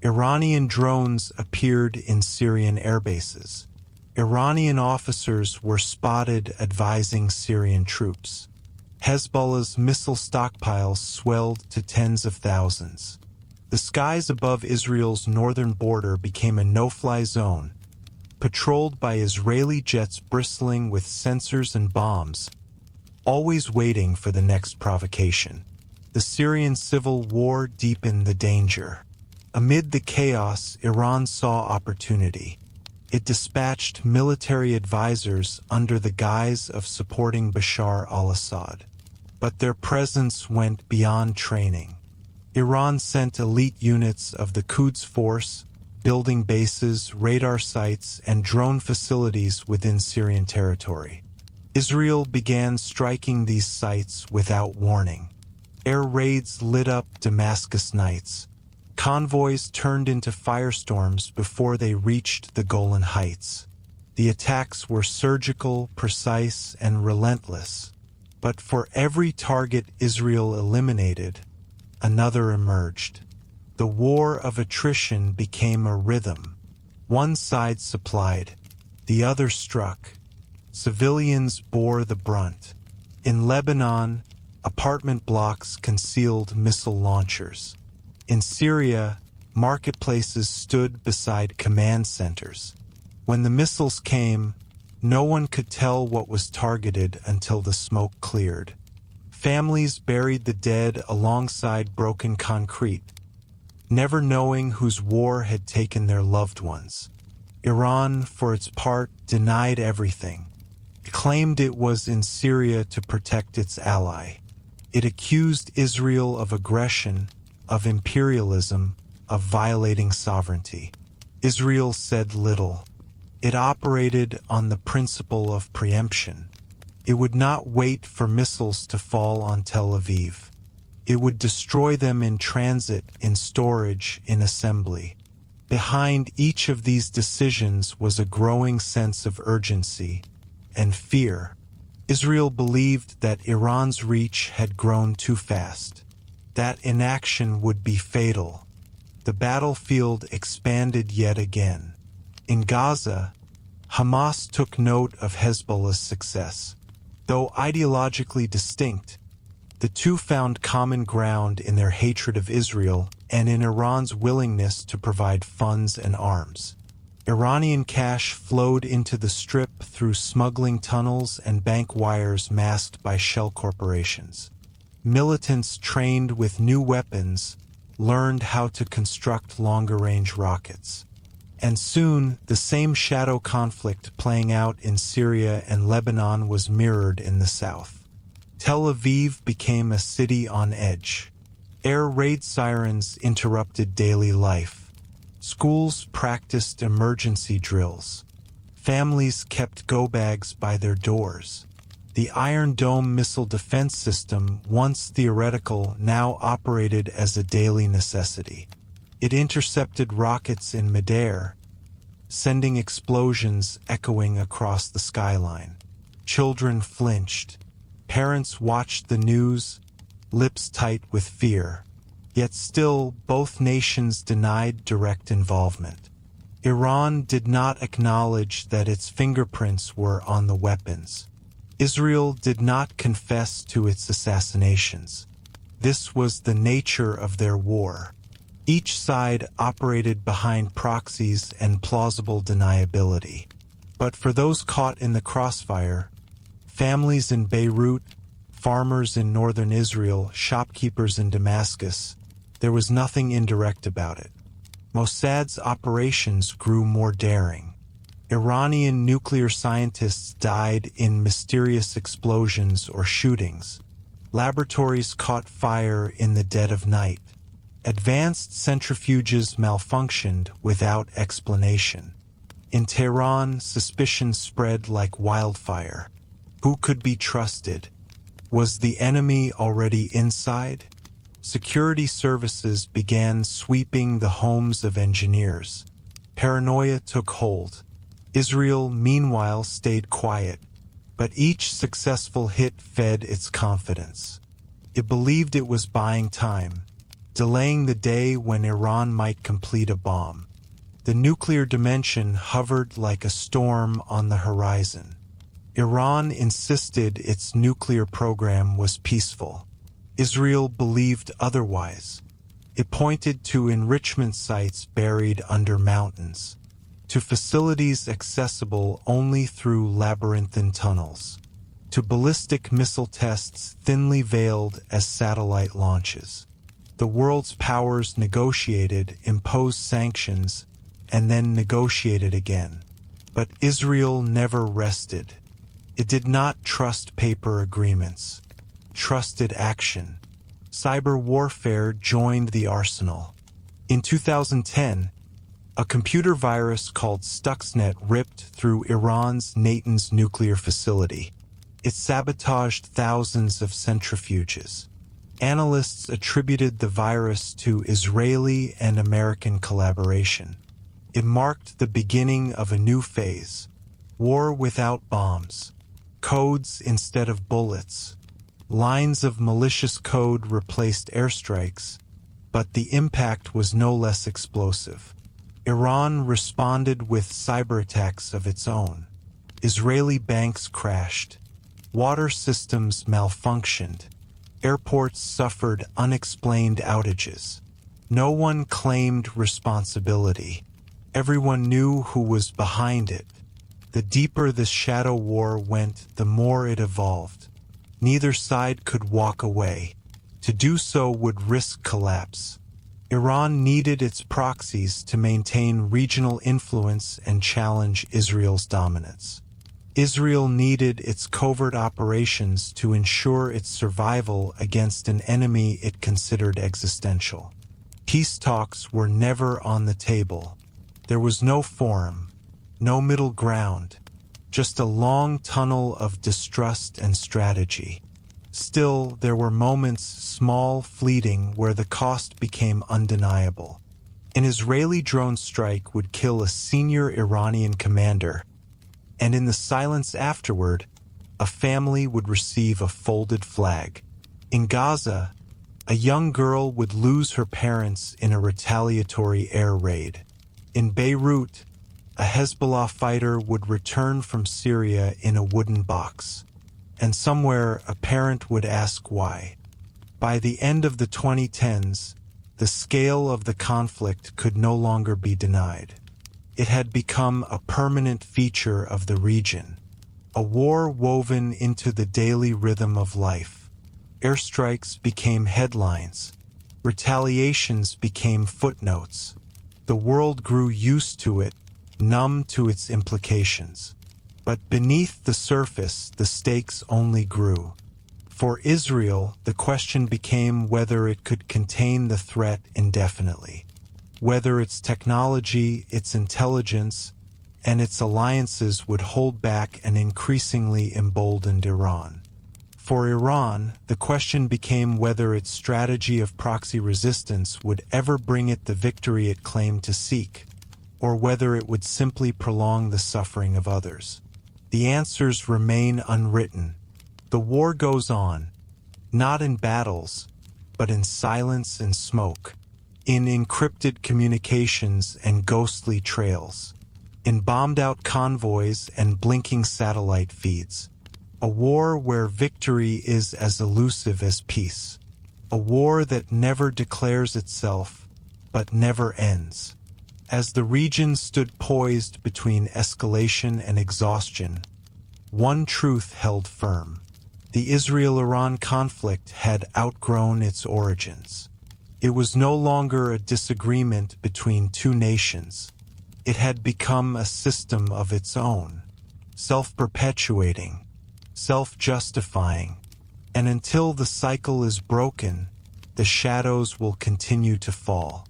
Iranian drones appeared in Syrian airbases. Iranian officers were spotted advising Syrian troops. Hezbollah's missile stockpiles swelled to tens of thousands. The skies above Israel's northern border became a no-fly zone, patrolled by Israeli jets bristling with sensors and bombs, always waiting for the next provocation. The Syrian civil war deepened the danger. Amid the chaos, Iran saw opportunity. It dispatched military advisors under the guise of supporting Bashar al-Assad. But their presence went beyond training. Iran sent elite units of the Quds force, building bases, radar sites, and drone facilities within Syrian territory. Israel began striking these sites without warning. Air raids lit up Damascus nights. Convoys turned into firestorms before they reached the Golan Heights. The attacks were surgical, precise, and relentless. But for every target Israel eliminated, another emerged. The war of attrition became a rhythm. One side supplied, the other struck. Civilians bore the brunt. In Lebanon, apartment blocks concealed missile launchers. In Syria, marketplaces stood beside command centers. When the missiles came, no one could tell what was targeted until the smoke cleared. Families buried the dead alongside broken concrete, never knowing whose war had taken their loved ones. Iran, for its part, denied everything. It claimed it was in Syria to protect its ally. It accused Israel of aggression, of imperialism, of violating sovereignty. Israel said little. It operated on the principle of preemption. It would not wait for missiles to fall on Tel Aviv. It would destroy them in transit, in storage, in assembly. Behind each of these decisions was a growing sense of urgency and fear. Israel believed that Iran's reach had grown too fast, that inaction would be fatal. The battlefield expanded yet again. In Gaza, Hamas took note of Hezbollah's success. Though ideologically distinct, the two found common ground in their hatred of Israel and in Iran's willingness to provide funds and arms. Iranian cash flowed into the Strip through smuggling tunnels and bank wires masked by shell corporations. Militants trained with new weapons learned how to construct longer-range rockets. And soon, the same shadow conflict playing out in Syria and Lebanon was mirrored in the south. Tel Aviv became a city on edge. Air raid sirens interrupted daily life. Schools practiced emergency drills. Families kept go-bags by their doors. The Iron Dome missile defense system, once theoretical, now operated as a daily necessity. It intercepted rockets in midair, sending explosions echoing across the skyline. Children flinched. Parents watched the news, lips tight with fear. Yet still, both nations denied direct involvement. Iran did not acknowledge that its fingerprints were on the weapons. Israel did not confess to its assassinations. This was the nature of their war. Each side operated behind proxies and plausible deniability. But for those caught in the crossfire, families in Beirut, farmers in northern Israel, shopkeepers in Damascus, there was nothing indirect about it. Mossad's operations grew more daring. Iranian nuclear scientists died in mysterious explosions or shootings. Laboratories caught fire in the dead of night. Advanced centrifuges malfunctioned without explanation. In Tehran, suspicion spread like wildfire. Who could be trusted? Was the enemy already inside? Security services began sweeping the homes of engineers. Paranoia took hold. Israel, meanwhile, stayed quiet, but each successful hit fed its confidence. It believed it was buying time, delaying the day when Iran might complete a bomb. The nuclear dimension hovered like a storm on the horizon. Iran insisted its nuclear program was peaceful. Israel believed otherwise. It pointed to enrichment sites buried under mountains, to facilities accessible only through labyrinthine tunnels, to ballistic missile tests thinly veiled as satellite launches. The world's powers negotiated, imposed sanctions, and then negotiated again. But Israel never rested. It did not trust paper agreements, trusted action. Cyber warfare joined the arsenal. In 2010, a computer virus called Stuxnet ripped through Iran's Natanz nuclear facility. It sabotaged thousands of centrifuges. Analysts attributed the virus to Israeli and American collaboration. It marked the beginning of a new phase. War without bombs. Codes instead of bullets. Lines of malicious code replaced airstrikes, but the impact was no less explosive. Iran responded with cyberattacks of its own. Israeli banks crashed. Water systems malfunctioned. Airports suffered unexplained outages. No one claimed responsibility. Everyone knew who was behind it. The deeper this shadow war went, the more it evolved. Neither side could walk away. To do so would risk collapse. Iran needed its proxies to maintain regional influence and challenge Israel's dominance. Israel needed its covert operations to ensure its survival against an enemy it considered existential. Peace talks were never on the table. There was no forum, no middle ground, just a long tunnel of distrust and strategy. Still, there were moments, small, fleeting, where the cost became undeniable. An Israeli drone strike would kill a senior Iranian commander, and in the silence afterward, a family would receive a folded flag. In Gaza, a young girl would lose her parents in a retaliatory air raid. In Beirut, a Hezbollah fighter would return from Syria in a wooden box. And somewhere a parent would ask why. By the end of the 2010s, the scale of the conflict could no longer be denied. It had become a permanent feature of the region, a war woven into the daily rhythm of life. Airstrikes became headlines. Retaliations became footnotes. The world grew used to it, numb to its implications. But beneath the surface, the stakes only grew. For Israel, the question became whether it could contain the threat indefinitely, whether its technology, its intelligence, and its alliances would hold back an increasingly emboldened Iran. For Iran, the question became whether its strategy of proxy resistance would ever bring it the victory it claimed to seek, or whether it would simply prolong the suffering of others. The answers remain unwritten. The war goes on, not in battles, but in silence and smoke, in encrypted communications and ghostly trails, in bombed-out convoys and blinking satellite feeds. A war where victory is as elusive as peace. A war that never declares itself, but never ends. As the region stood poised between escalation and exhaustion, one truth held firm. The Israel-Iran conflict had outgrown its origins. It was no longer a disagreement between two nations. It had become a system of its own, self-perpetuating, self-justifying, and until the cycle is broken, the shadows will continue to fall.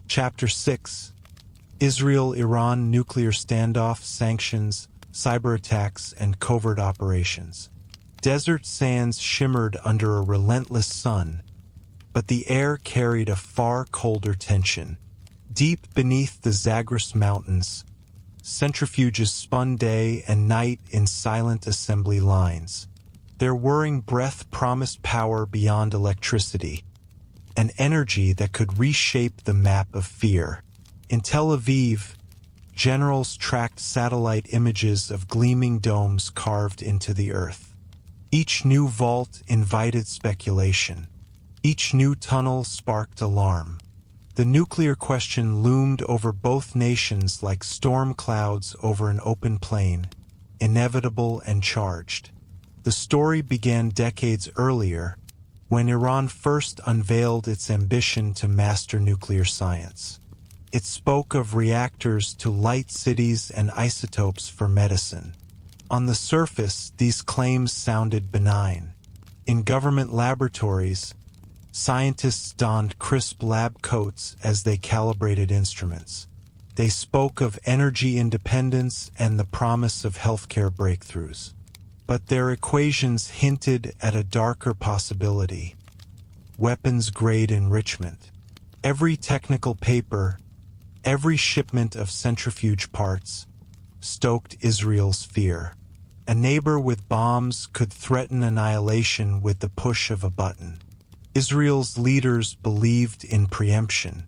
Chapter 6: Israel-Iran Nuclear Standoff, Sanctions, Cyberattacks, and Covert Operations. Desert sands shimmered under a relentless sun, but the air carried a far colder tension. Deep beneath the Zagros Mountains, centrifuges spun day and night in silent assembly lines. Their whirring breath promised power beyond electricity, an energy that could reshape the map of fear. In Tel Aviv, generals tracked satellite images of gleaming domes carved into the earth. Each new vault invited speculation. Each new tunnel sparked alarm. The nuclear question loomed over both nations like storm clouds over an open plain, inevitable and charged. The story began decades earlier, when Iran first unveiled its ambition to master nuclear science. It spoke of reactors to light cities and isotopes for medicine. On the surface, these claims sounded benign. In government laboratories, scientists donned crisp lab coats as they calibrated instruments. They spoke of energy independence and the promise of healthcare breakthroughs. But their equations hinted at a darker possibility: weapons-grade enrichment. Every technical paper, every shipment of centrifuge parts, stoked Israel's fear. A neighbor with bombs could threaten annihilation with the push of a button. Israel's leaders believed in preemption.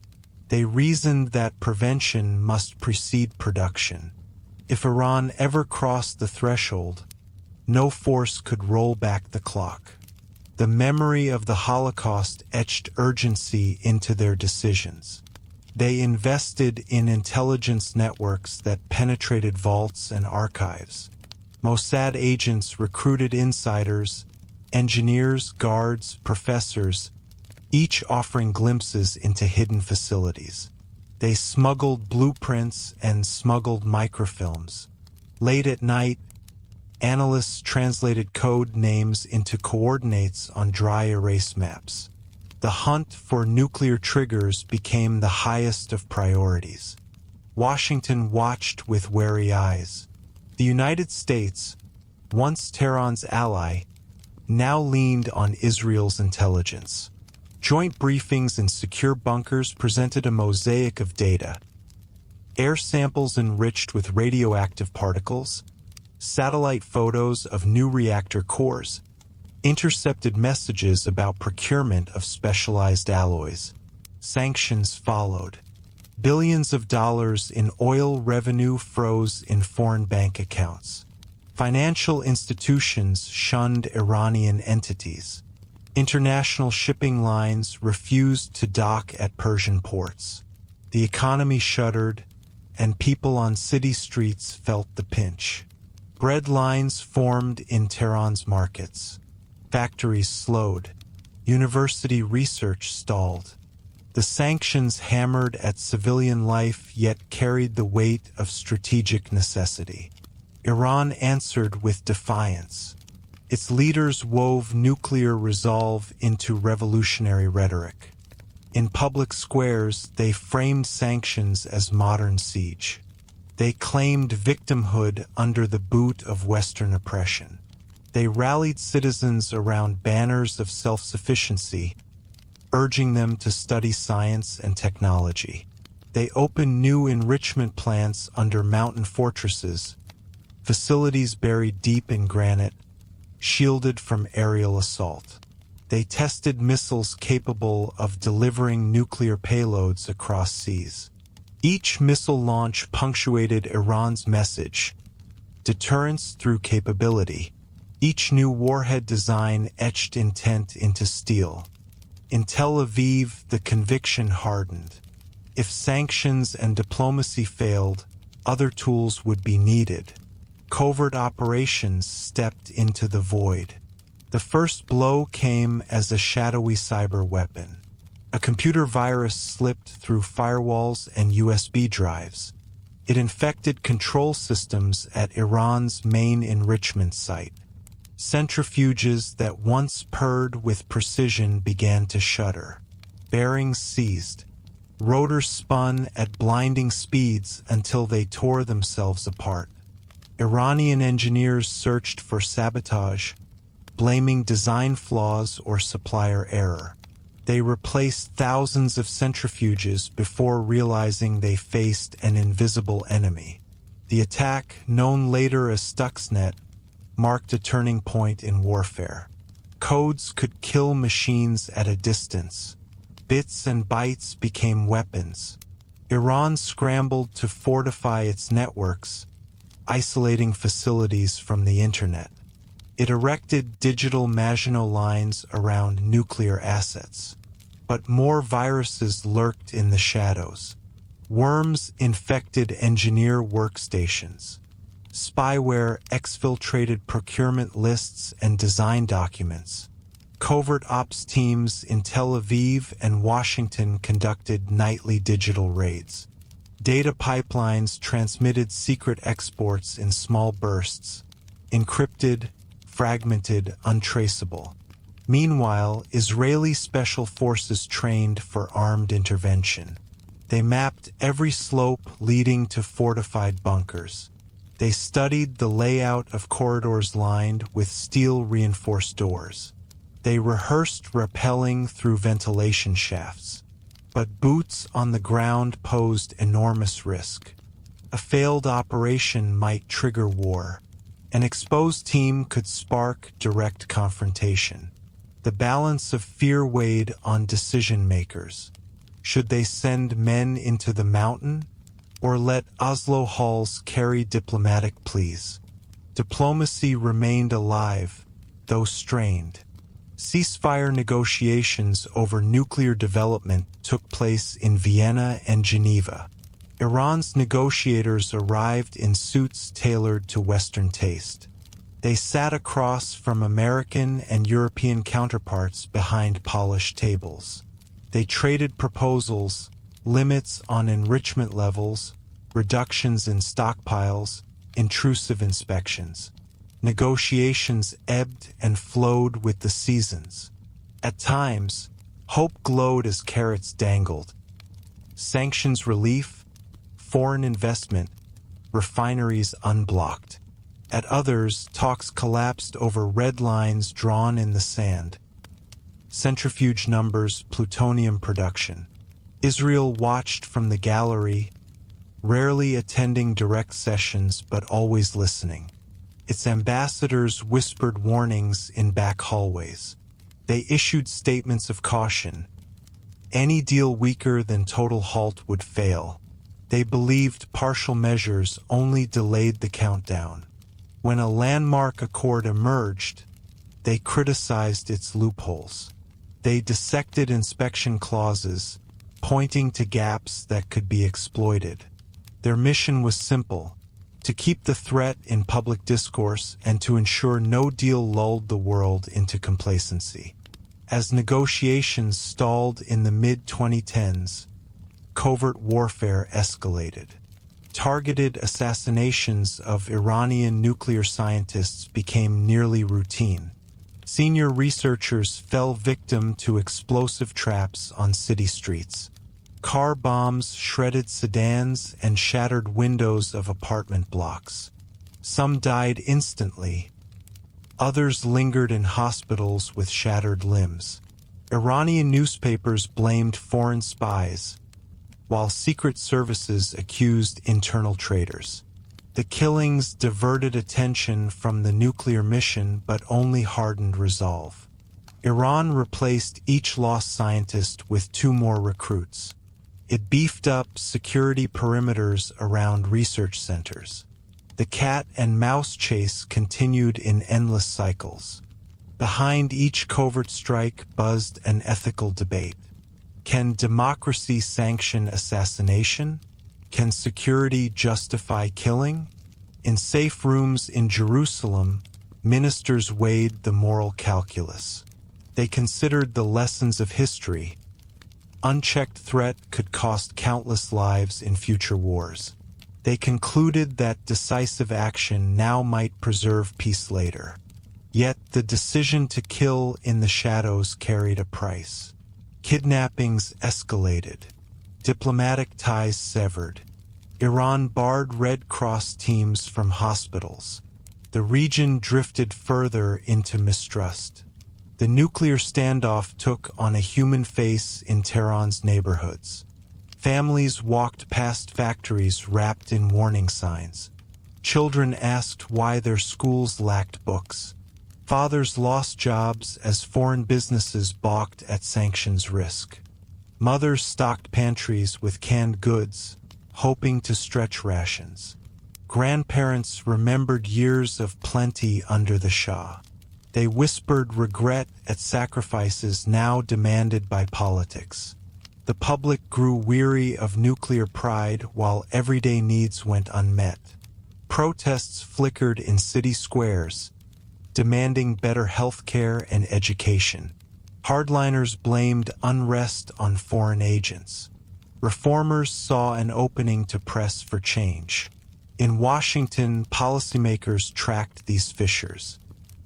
They reasoned that prevention must precede production. If Iran ever crossed the threshold, no force could roll back the clock. The memory of the Holocaust etched urgency into their decisions. They invested in intelligence networks that penetrated vaults and archives. Mossad agents recruited insiders, engineers, guards, professors, each offering glimpses into hidden facilities. They smuggled blueprints and smuggled microfilms. Late at night, analysts translated code names into coordinates on dry erase maps. The hunt for nuclear triggers became the highest of priorities. Washington watched with wary eyes. The United States, once Tehran's ally, now leaned on Israel's intelligence. Joint briefings in secure bunkers presented a mosaic of data. Air samples enriched with radioactive particles, satellite photos of new reactor cores, intercepted messages about procurement of specialized alloys. Sanctions followed. Billions of dollars in oil revenue froze in foreign bank accounts. Financial institutions shunned Iranian entities. International shipping lines refused to dock at Persian ports. The economy shuddered, and people on city streets felt the pinch. Bread lines formed in Tehran's markets. Factories slowed. University research stalled. The sanctions hammered at civilian life yet carried the weight of strategic necessity. Iran answered with defiance. Its leaders wove nuclear resolve into revolutionary rhetoric. In public squares, they framed sanctions as modern siege. They claimed victimhood under the boot of Western oppression. They rallied citizens around banners of self-sufficiency, urging them to study science and technology. They opened new enrichment plants under mountain fortresses, facilities buried deep in granite, shielded from aerial assault. They tested missiles capable of delivering nuclear payloads across seas. Each missile launch punctuated Iran's message: deterrence through capability. Each new warhead design etched intent into steel. In Tel Aviv, the conviction hardened. If sanctions and diplomacy failed, other tools would be needed. Covert operations stepped into the void. The first blow came as a shadowy cyber weapon. A computer virus slipped through firewalls and USB drives. It infected control systems at Iran's main enrichment site. Centrifuges that once purred with precision began to shudder. Bearings seized. Rotors spun at blinding speeds until they tore themselves apart. Iranian engineers searched for sabotage, blaming design flaws or supplier error. They replaced thousands of centrifuges before realizing they faced an invisible enemy. The attack, known later as Stuxnet, marked a turning point in warfare. Codes could kill machines at a distance. Bits and bytes became weapons. Iran scrambled to fortify its networks, isolating facilities from the internet. It erected digital Maginot lines around nuclear assets. But more viruses lurked in the shadows. Worms infected engineer workstations. Spyware exfiltrated procurement lists and design documents. Covert ops teams in Tel Aviv and Washington conducted nightly digital raids. Data pipelines transmitted secret exports in small bursts, encrypted, fragmented, untraceable. Meanwhile, Israeli special forces trained for armed intervention. They mapped every slope leading to fortified bunkers. They studied the layout of corridors lined with steel-reinforced doors. They rehearsed rappelling through ventilation shafts. But boots on the ground posed enormous risk. A failed operation might trigger war. An exposed team could spark direct confrontation. The balance of fear weighed on decision-makers. Should they send men into the mountain, or let Oslo halls carry diplomatic pleas. Diplomacy remained alive, though strained. Ceasefire negotiations over nuclear development took place in Vienna and Geneva. Iran's negotiators arrived in suits tailored to Western taste. They sat across from American and European counterparts behind polished tables. They traded proposals, limits on enrichment levels, reductions in stockpiles, intrusive inspections. Negotiations ebbed and flowed with the seasons. At times, hope glowed as carrots dangled. Sanctions relief, foreign investment, refineries unblocked. At others, talks collapsed over red lines drawn in the sand. Centrifuge numbers, plutonium production. Israel watched from the gallery, rarely attending direct sessions but always listening. Its ambassadors whispered warnings in back hallways. They issued statements of caution. Any deal weaker than total halt would fail. They believed partial measures only delayed the countdown. When a landmark accord emerged, they criticized its loopholes. They dissected inspection clauses, pointing to gaps that could be exploited. Their mission was simple: to keep the threat in public discourse and to ensure no deal lulled the world into complacency. As negotiations stalled in the mid-2010s, covert warfare escalated. Targeted assassinations of Iranian nuclear scientists became nearly routine. Senior researchers fell victim to explosive traps on city streets. Car bombs shredded sedans and shattered windows of apartment blocks. Some died instantly. Others lingered in hospitals with shattered limbs. Iranian newspapers blamed foreign spies, while secret services accused internal traitors. The killings diverted attention from the nuclear mission but only hardened resolve. Iran replaced each lost scientist with 2 more recruits. It beefed up security perimeters around research centers. The cat and mouse chase continued in endless cycles. Behind each covert strike buzzed an ethical debate. Can democracy sanction assassination? Can security justify killing? In safe rooms in Jerusalem, ministers weighed the moral calculus. They considered the lessons of history. Unchecked threat could cost countless lives in future wars. They concluded that decisive action now might preserve peace later. Yet the decision to kill in the shadows carried a price. Kidnappings escalated. Diplomatic ties severed. Iran barred Red Cross teams from hospitals. The region drifted further into mistrust. The nuclear standoff took on a human face in Tehran's neighborhoods. Families walked past factories wrapped in warning signs. Children asked why their schools lacked books. Fathers lost jobs as foreign businesses balked at sanctions risk. Mothers stocked pantries with canned goods, hoping to stretch rations. Grandparents remembered years of plenty under the Shah. They whispered regret at sacrifices now demanded by politics. The public grew weary of nuclear pride while everyday needs went unmet. Protests flickered in city squares, demanding better health care and education. Hardliners blamed unrest on foreign agents. Reformers saw an opening to press for change. In Washington, policymakers tracked these fissures.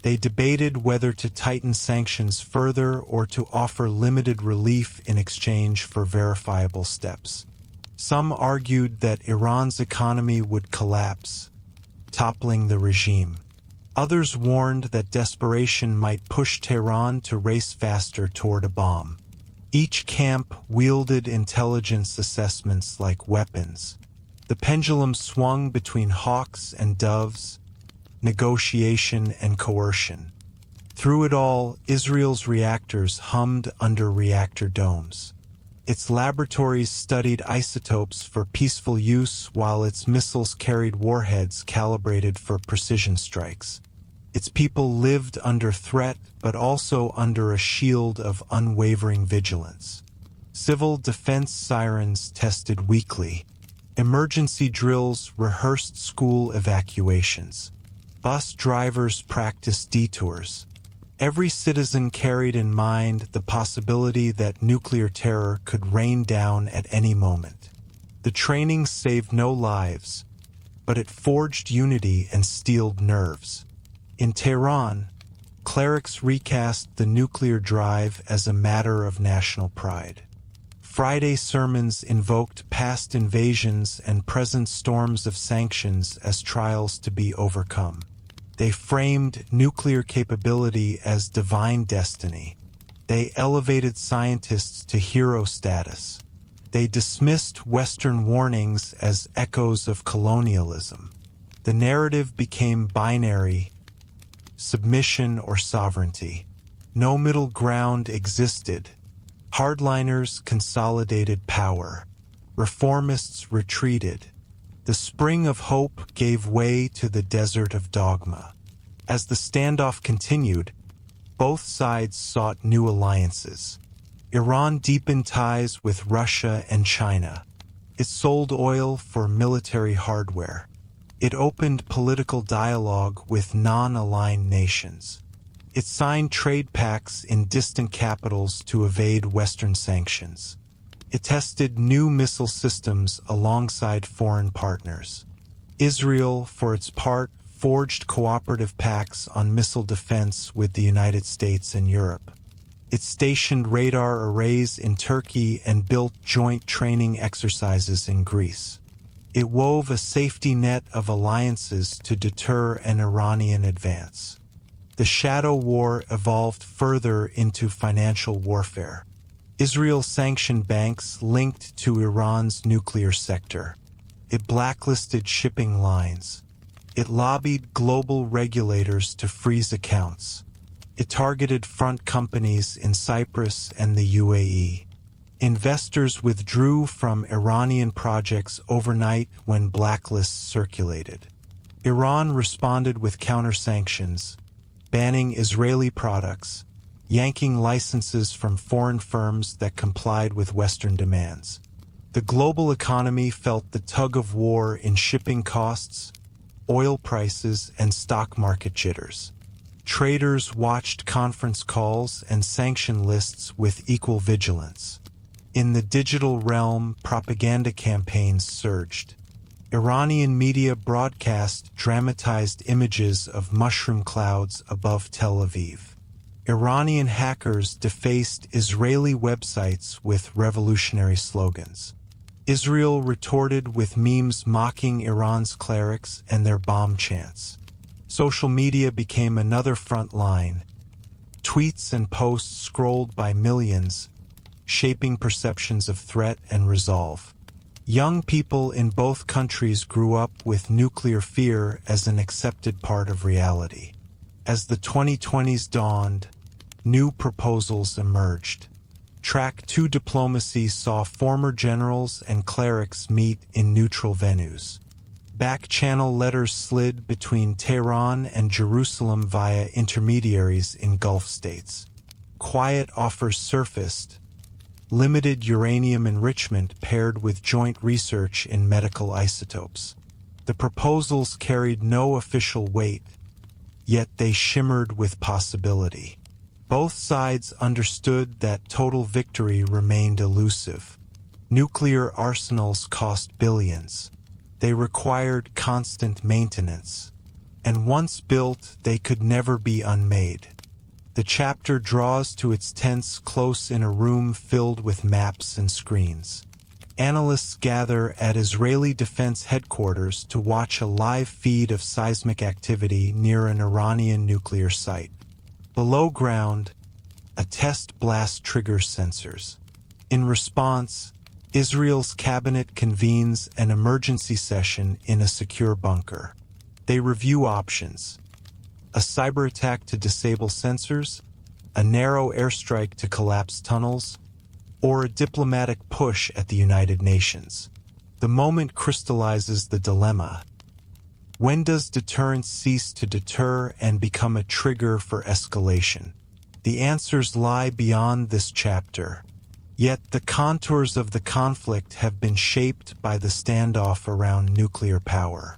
They debated whether to tighten sanctions further or to offer limited relief in exchange for verifiable steps. Some argued that Iran's economy would collapse, toppling the regime. Others warned that desperation might push Tehran to race faster toward a bomb. Each camp wielded intelligence assessments like weapons. The pendulum swung between hawks and doves, negotiation and coercion. Through it all, Israel's reactors hummed under reactor domes. Its laboratories studied isotopes for peaceful use while its missiles carried warheads calibrated for precision strikes. Its people lived under threat but also under a shield of unwavering vigilance. Civil defense sirens tested weekly. Emergency drills rehearsed school evacuations. Bus drivers practiced detours. Every citizen carried in mind the possibility that nuclear terror could rain down at any moment. The training saved no lives, but it forged unity and steeled nerves. In Tehran, clerics recast the nuclear drive as a matter of national pride. Friday sermons invoked past invasions and present storms of sanctions as trials to be overcome. They framed nuclear capability as divine destiny. They elevated scientists to hero status. They dismissed Western warnings as echoes of colonialism. The narrative became binary: submission or sovereignty. No middle ground existed. Hardliners consolidated power. Reformists retreated. The spring of hope gave way to the desert of dogma. As the standoff continued, both sides sought new alliances. Iran deepened ties with Russia and China. It sold oil for military hardware. It opened political dialogue with non-aligned nations. It signed trade pacts in distant capitals to evade Western sanctions. It tested new missile systems alongside foreign partners. Israel, for its part, forged cooperative pacts on missile defense with the United States and Europe. It stationed radar arrays in Turkey and built joint training exercises in Greece. It wove a safety net of alliances to deter an Iranian advance. The shadow war evolved further into financial warfare. Israel sanctioned banks linked to Iran's nuclear sector. It blacklisted shipping lines. It lobbied global regulators to freeze accounts. It targeted front companies in Cyprus and the UAE. Investors withdrew from Iranian projects overnight when blacklists circulated. Iran responded with counter-sanctions, banning Israeli products, yanking licenses from foreign firms that complied with Western demands. The global economy felt the tug of war in shipping costs, oil prices, and stock market jitters. Traders watched conference calls and sanction lists with equal vigilance. In the digital realm, propaganda campaigns surged. Iranian media broadcast dramatized images of mushroom clouds above Tel Aviv. Iranian hackers defaced Israeli websites with revolutionary slogans. Israel retorted with memes mocking Iran's clerics and their bomb chants. Social media became another front line. Tweets and posts scrolled by millions, shaping perceptions of threat and resolve. Young people in both countries grew up with nuclear fear as an accepted part of reality. As the 2020s dawned, new proposals emerged. Track 2 diplomacy saw former generals and clerics meet in neutral venues. Back-channel letters slid between Tehran and Jerusalem via intermediaries in Gulf states. Quiet offers surfaced. Limited uranium enrichment paired with joint research in medical isotopes. The proposals carried no official weight, yet they shimmered with possibility. Both sides understood that total victory remained elusive. Nuclear arsenals cost billions. They required constant maintenance. And once built, they could never be unmade. The chapter draws to its tense close in a room filled with maps and screens. Analysts gather at Israeli Defense Headquarters to watch a live feed of seismic activity near an Iranian nuclear site. Below ground, a test blast triggers sensors. In response, Israel's cabinet convenes an emergency session in a secure bunker. They review options: a cyber attack to disable sensors, a narrow airstrike to collapse tunnels, or a diplomatic push at the United Nations? The moment crystallizes the dilemma. When does deterrence cease to deter and become a trigger for escalation? The answers lie beyond this chapter. Yet the contours of the conflict have been shaped by the standoff around nuclear power.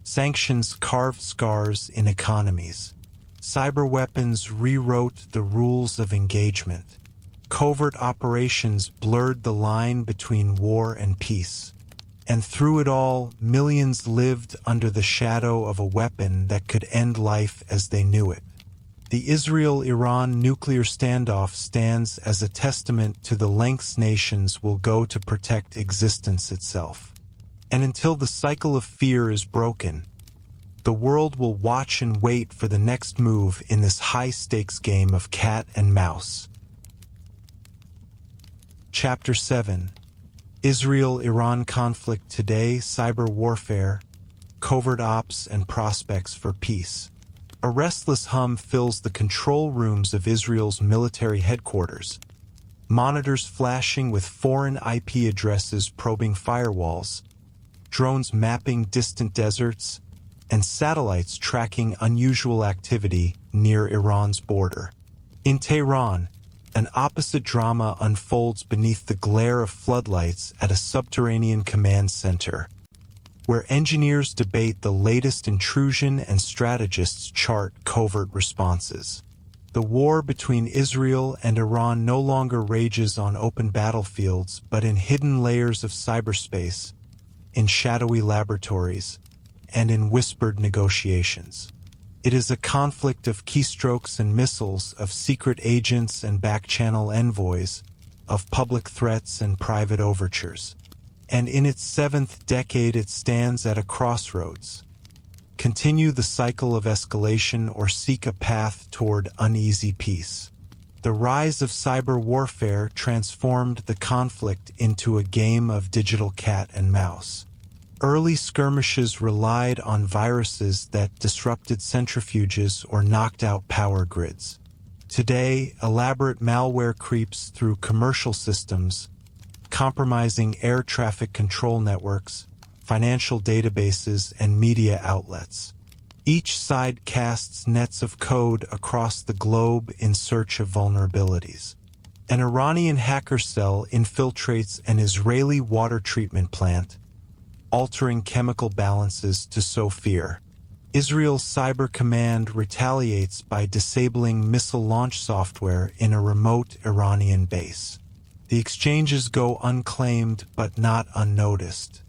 Sanctions carved scars in economies. Cyberweapons rewrote the rules of engagement. Covert operations blurred the line between war and peace. And through it all, millions lived under the shadow of a weapon that could end life as they knew it. The Israel-Iran nuclear standoff stands as a testament to the lengths nations will go to protect existence itself. And until the cycle of fear is broken, the world will watch and wait for the next move in this high-stakes game of cat and mouse. Chapter 7. Israel-Iran conflict today, cyber warfare, covert ops, and prospects for peace. A restless hum fills the control rooms of Israel's military headquarters. Monitors flashing with foreign IP addresses probing firewalls, drones mapping distant deserts, and satellites tracking unusual activity near Iran's border. In Tehran, an opposite drama unfolds beneath the glare of floodlights at a subterranean command center, where engineers debate the latest intrusion and strategists chart covert responses. The war between Israel and Iran no longer rages on open battlefields, but in hidden layers of cyberspace, in shadowy laboratories, and in whispered negotiations. It is a conflict of keystrokes and missiles, of secret agents and back-channel envoys, of public threats and private overtures. And in its 7th decade it stands at a crossroads. Continue the cycle of escalation or seek a path toward uneasy peace. The rise of cyber warfare transformed the conflict into a game of digital cat and mouse. Early skirmishes relied on viruses that disrupted centrifuges or knocked out power grids. Today, elaborate malware creeps through commercial systems, compromising air traffic control networks, financial databases, and media outlets. Each side casts nets of code across the globe in search of vulnerabilities. An Iranian hacker cell infiltrates an Israeli water treatment plant, altering chemical balances to sow fear. Israel's Cyber Command retaliates by disabling missile launch software in a remote Iranian base. The exchanges go unclaimed but not unnoticed.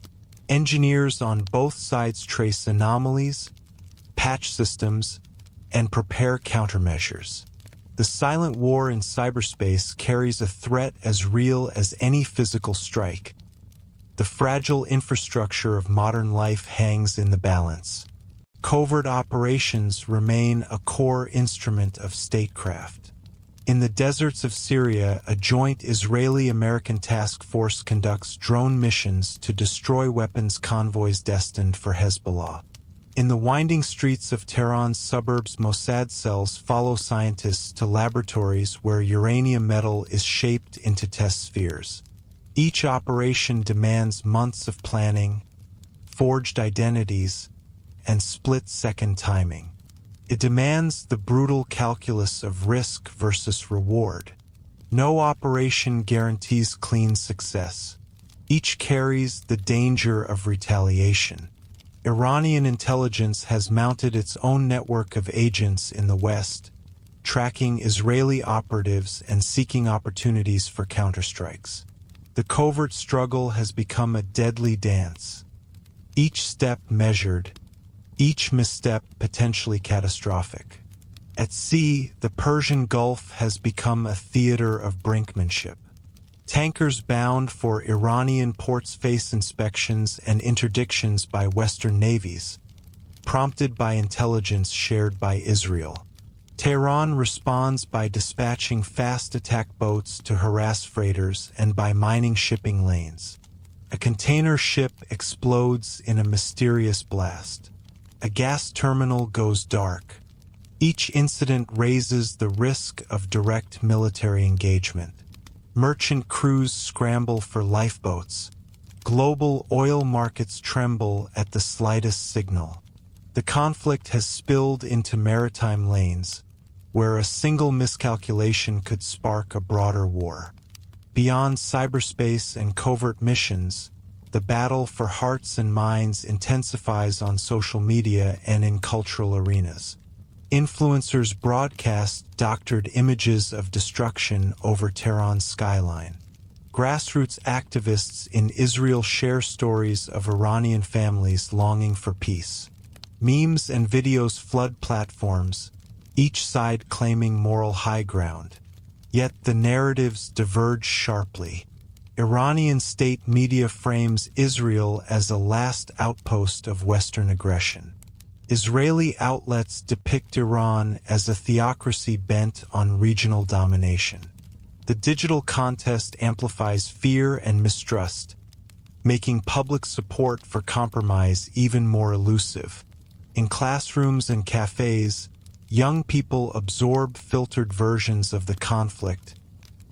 Engineers on both sides trace anomalies, patch systems, and prepare countermeasures. The silent war in cyberspace carries a threat as real as any physical strike. The fragile infrastructure of modern life hangs in the balance. Covert operations remain a core instrument of statecraft. In the deserts of Syria, a joint Israeli-American task force conducts drone missions to destroy weapons convoys destined for Hezbollah. In the winding streets of Tehran's suburbs, Mossad cells follow scientists to laboratories where uranium metal is shaped into test spheres. Each operation demands months of planning, forged identities, and split-second timing. It demands the brutal calculus of risk versus reward. No operation guarantees clean success. Each carries the danger of retaliation. Iranian intelligence has mounted its own network of agents in the West, tracking Israeli operatives and seeking opportunities for counterstrikes. The covert struggle has become a deadly dance. Each step measured, each misstep potentially catastrophic. At sea, the Persian Gulf has become a theater of brinkmanship. Tankers bound for Iranian ports face inspections and interdictions by Western navies, prompted by intelligence shared by Israel. Tehran responds by dispatching fast attack boats to harass freighters and by mining shipping lanes. A container ship explodes in a mysterious blast. A gas terminal goes dark. Each incident raises the risk of direct military engagement. Merchant crews scramble for lifeboats. Global oil markets tremble at the slightest signal. The conflict has spilled into maritime lanes, where a single miscalculation could spark a broader war. Beyond cyberspace and covert missions, the battle for hearts and minds intensifies on social media and in cultural arenas. Influencers broadcast doctored images of destruction over Tehran's skyline. Grassroots activists in Israel share stories of Iranian families longing for peace. Memes and videos flood platforms, each side claiming moral high ground. Yet the narratives diverge sharply. Iranian state media frames Israel as a last outpost of Western aggression. Israeli outlets depict Iran as a theocracy bent on regional domination. The digital contest amplifies fear and mistrust, making public support for compromise even more elusive. In classrooms and cafes, young people absorb filtered versions of the conflict,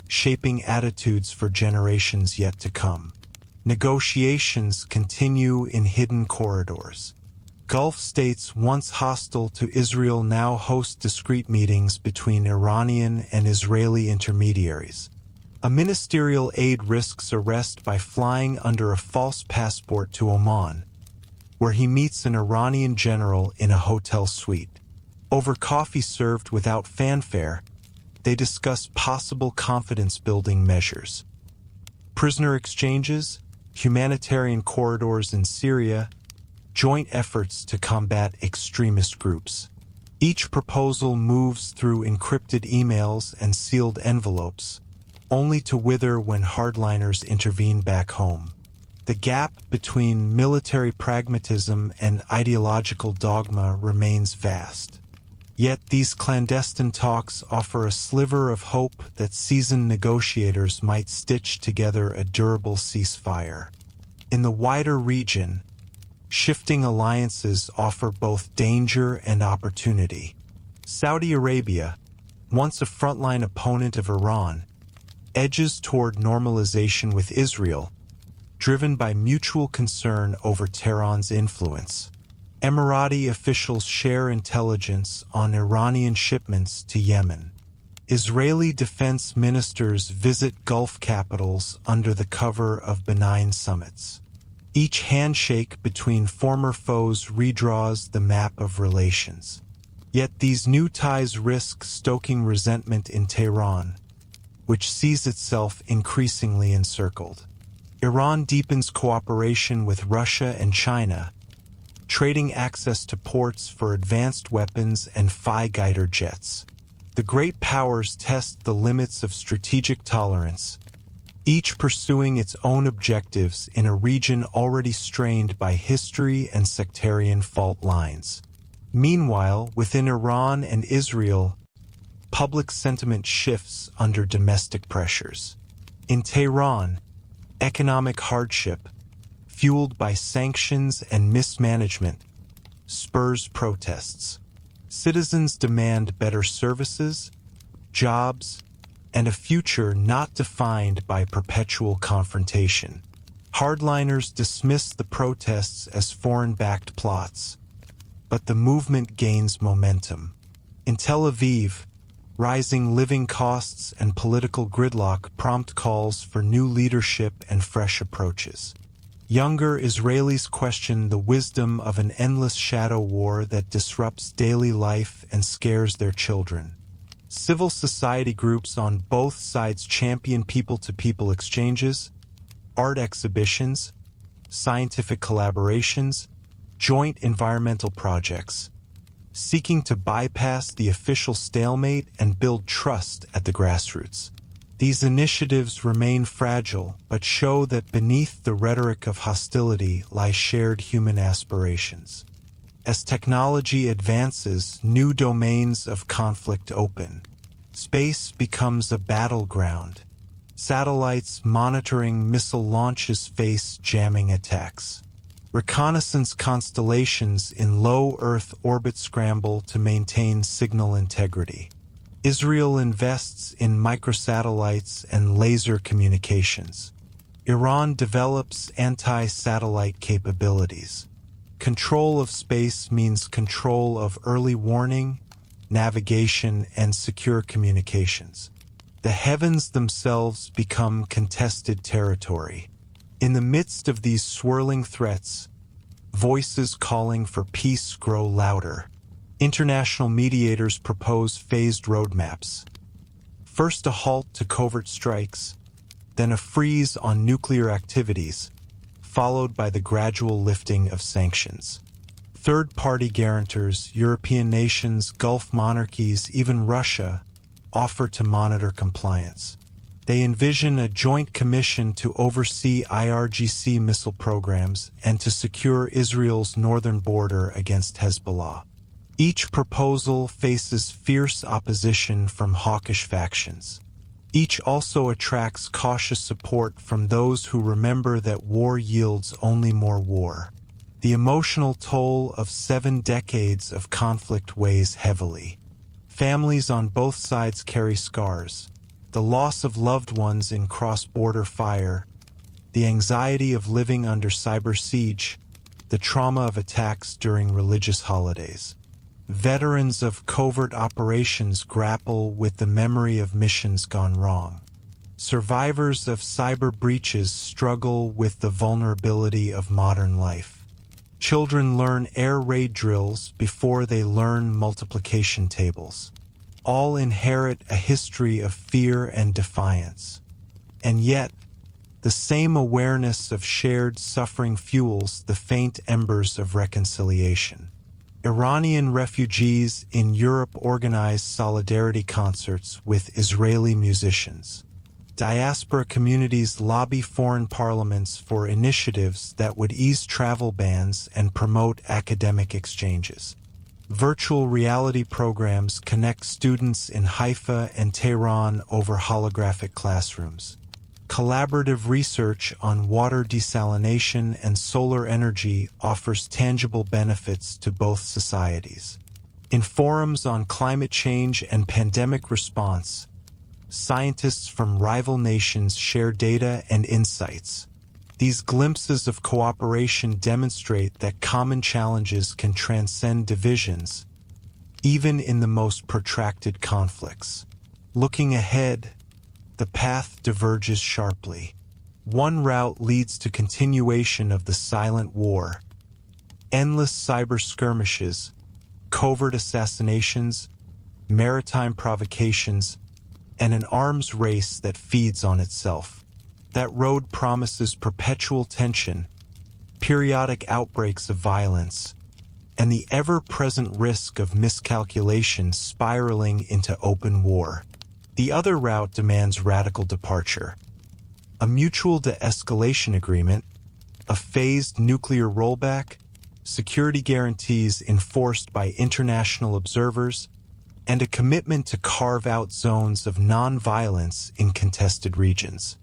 shaping attitudes for generations yet to come. Negotiations continue in hidden corridors. Gulf states once hostile to Israel now host discreet meetings between Iranian and Israeli intermediaries. A ministerial aide risks arrest by flying under a false passport to Oman, where he meets an Iranian general in a hotel suite. Over coffee served without fanfare, they discuss possible confidence-building measures. Prisoner exchanges, humanitarian corridors in Syria, joint efforts to combat extremist groups. Each proposal moves through encrypted emails and sealed envelopes, only to wither when hardliners intervene back home. The gap between military pragmatism and ideological dogma remains vast. Yet these clandestine talks offer a sliver of hope that seasoned negotiators might stitch together a durable ceasefire. In the wider region, shifting alliances offer both danger and opportunity. Saudi Arabia, once a frontline opponent of Iran, edges toward normalization with Israel, driven by mutual concern over Tehran's influence. Emirati officials share intelligence on Iranian shipments to Yemen. Israeli defense ministers visit Gulf capitals under the cover of benign summits. Each handshake between former foes redraws the map of relations. Yet these new ties risk stoking resentment in Tehran, which sees itself increasingly encircled. Iran deepens cooperation with Russia and China, trading access to ports for advanced weapons and fighter jets. The great powers test the limits of strategic tolerance, each pursuing its own objectives in a region already strained by history and sectarian fault lines. Meanwhile, within Iran and Israel, public sentiment shifts under domestic pressures. In Tehran, economic hardship, fueled by sanctions and mismanagement, spurs protests. Citizens demand better services, jobs, and a future not defined by perpetual confrontation. Hardliners dismiss the protests as foreign-backed plots, but the movement gains momentum. In Tel Aviv, rising living costs and political gridlock prompt calls for new leadership and fresh approaches. Younger Israelis question the wisdom of an endless shadow war that disrupts daily life and scares their children. Civil society groups on both sides champion people-to-people exchanges, art exhibitions, scientific collaborations, joint environmental projects, seeking to bypass the official stalemate and build trust at the grassroots. These initiatives remain fragile, but show that beneath the rhetoric of hostility lie shared human aspirations. As technology advances, new domains of conflict open. Space becomes a battleground. Satellites monitoring missile launches face jamming attacks. Reconnaissance constellations in low Earth orbit scramble to maintain signal integrity. Israel invests in microsatellites and laser communications. Iran develops anti-satellite capabilities. Control of space means control of early warning, navigation, and secure communications. The heavens themselves become contested territory. In the midst of these swirling threats, voices calling for peace grow louder. International mediators propose phased roadmaps. First a halt to covert strikes, then a freeze on nuclear activities, followed by the gradual lifting of sanctions. Third-party guarantors, European nations, Gulf monarchies, even Russia, offer to monitor compliance. They envision a joint commission to oversee IRGC missile programs and to secure Israel's northern border against Hezbollah. Each proposal faces fierce opposition from hawkish factions. Each also attracts cautious support from those who remember that war yields only more war. The emotional toll of 7 decades of conflict weighs heavily. Families on both sides carry scars. The loss of loved ones in cross-border fire, the anxiety of living under cyber siege, the trauma of attacks during religious holidays. Veterans of covert operations grapple with the memory of missions gone wrong. Survivors of cyber breaches struggle with the vulnerability of modern life. Children learn air raid drills before they learn multiplication tables. All inherit a history of fear and defiance. And yet, the same awareness of shared suffering fuels the faint embers of reconciliation. Iranian refugees in Europe organize solidarity concerts with Israeli musicians. Diaspora communities lobby foreign parliaments for initiatives that would ease travel bans and promote academic exchanges. Virtual reality programs connect students in Haifa and Tehran over holographic classrooms. Collaborative research on water desalination and solar energy offers tangible benefits to both societies. In forums on climate change and pandemic response, scientists from rival nations share data and insights. These glimpses of cooperation demonstrate that common challenges can transcend divisions, even in the most protracted conflicts. Looking ahead, the path diverges sharply. One route leads to continuation of the silent war. Endless cyber skirmishes, covert assassinations, maritime provocations, and an arms race that feeds on itself. That road promises perpetual tension, periodic outbreaks of violence, and the ever-present risk of miscalculation spiraling into open war. The other route demands radical departure. A mutual de-escalation agreement, a phased nuclear rollback, security guarantees enforced by international observers, and a commitment to carve out zones of non-violence in contested regions.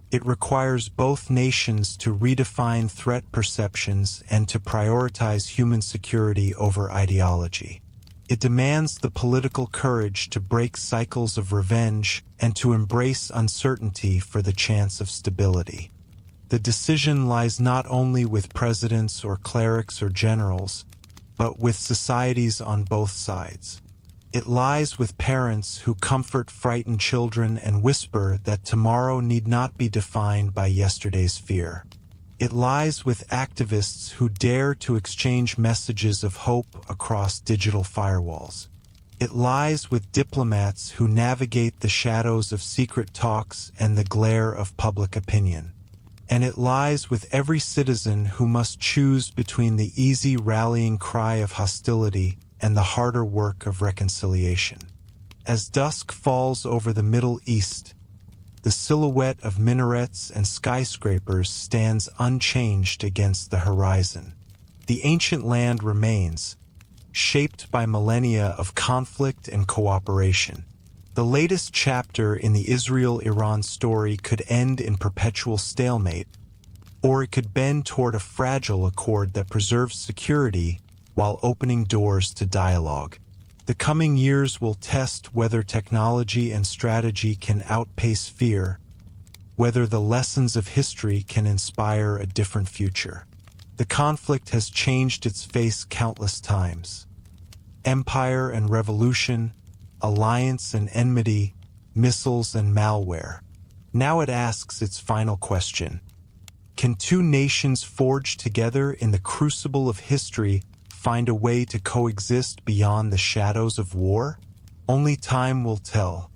It requires both nations to redefine threat perceptions and to prioritize human security over ideology. It demands the political courage to break cycles of revenge and to embrace uncertainty for the chance of stability. The decision lies not only with presidents or clerics or generals, but with societies on both sides. It lies with parents who comfort frightened children and whisper that tomorrow need not be defined by yesterday's fear. It lies with activists who dare to exchange messages of hope across digital firewalls. It lies with diplomats who navigate the shadows of secret talks and the glare of public opinion. And it lies with every citizen who must choose between the easy rallying cry of hostility and the harder work of reconciliation. As dusk falls over the Middle East, the silhouette of minarets and skyscrapers stands unchanged against the horizon. The ancient land remains, shaped by millennia of conflict and cooperation. The latest chapter in the Israel-Iran story could end in perpetual stalemate, or it could bend toward a fragile accord that preserves security while opening doors to dialogue. The coming years will test whether technology and strategy can outpace fear, whether the lessons of history can inspire a different future. The conflict has changed its face countless times. Empire and revolution, alliance and enmity, missiles and malware. Now it asks its final question. Can two nations forged together in the crucible of history find a way to coexist beyond the shadows of war? Only time will tell.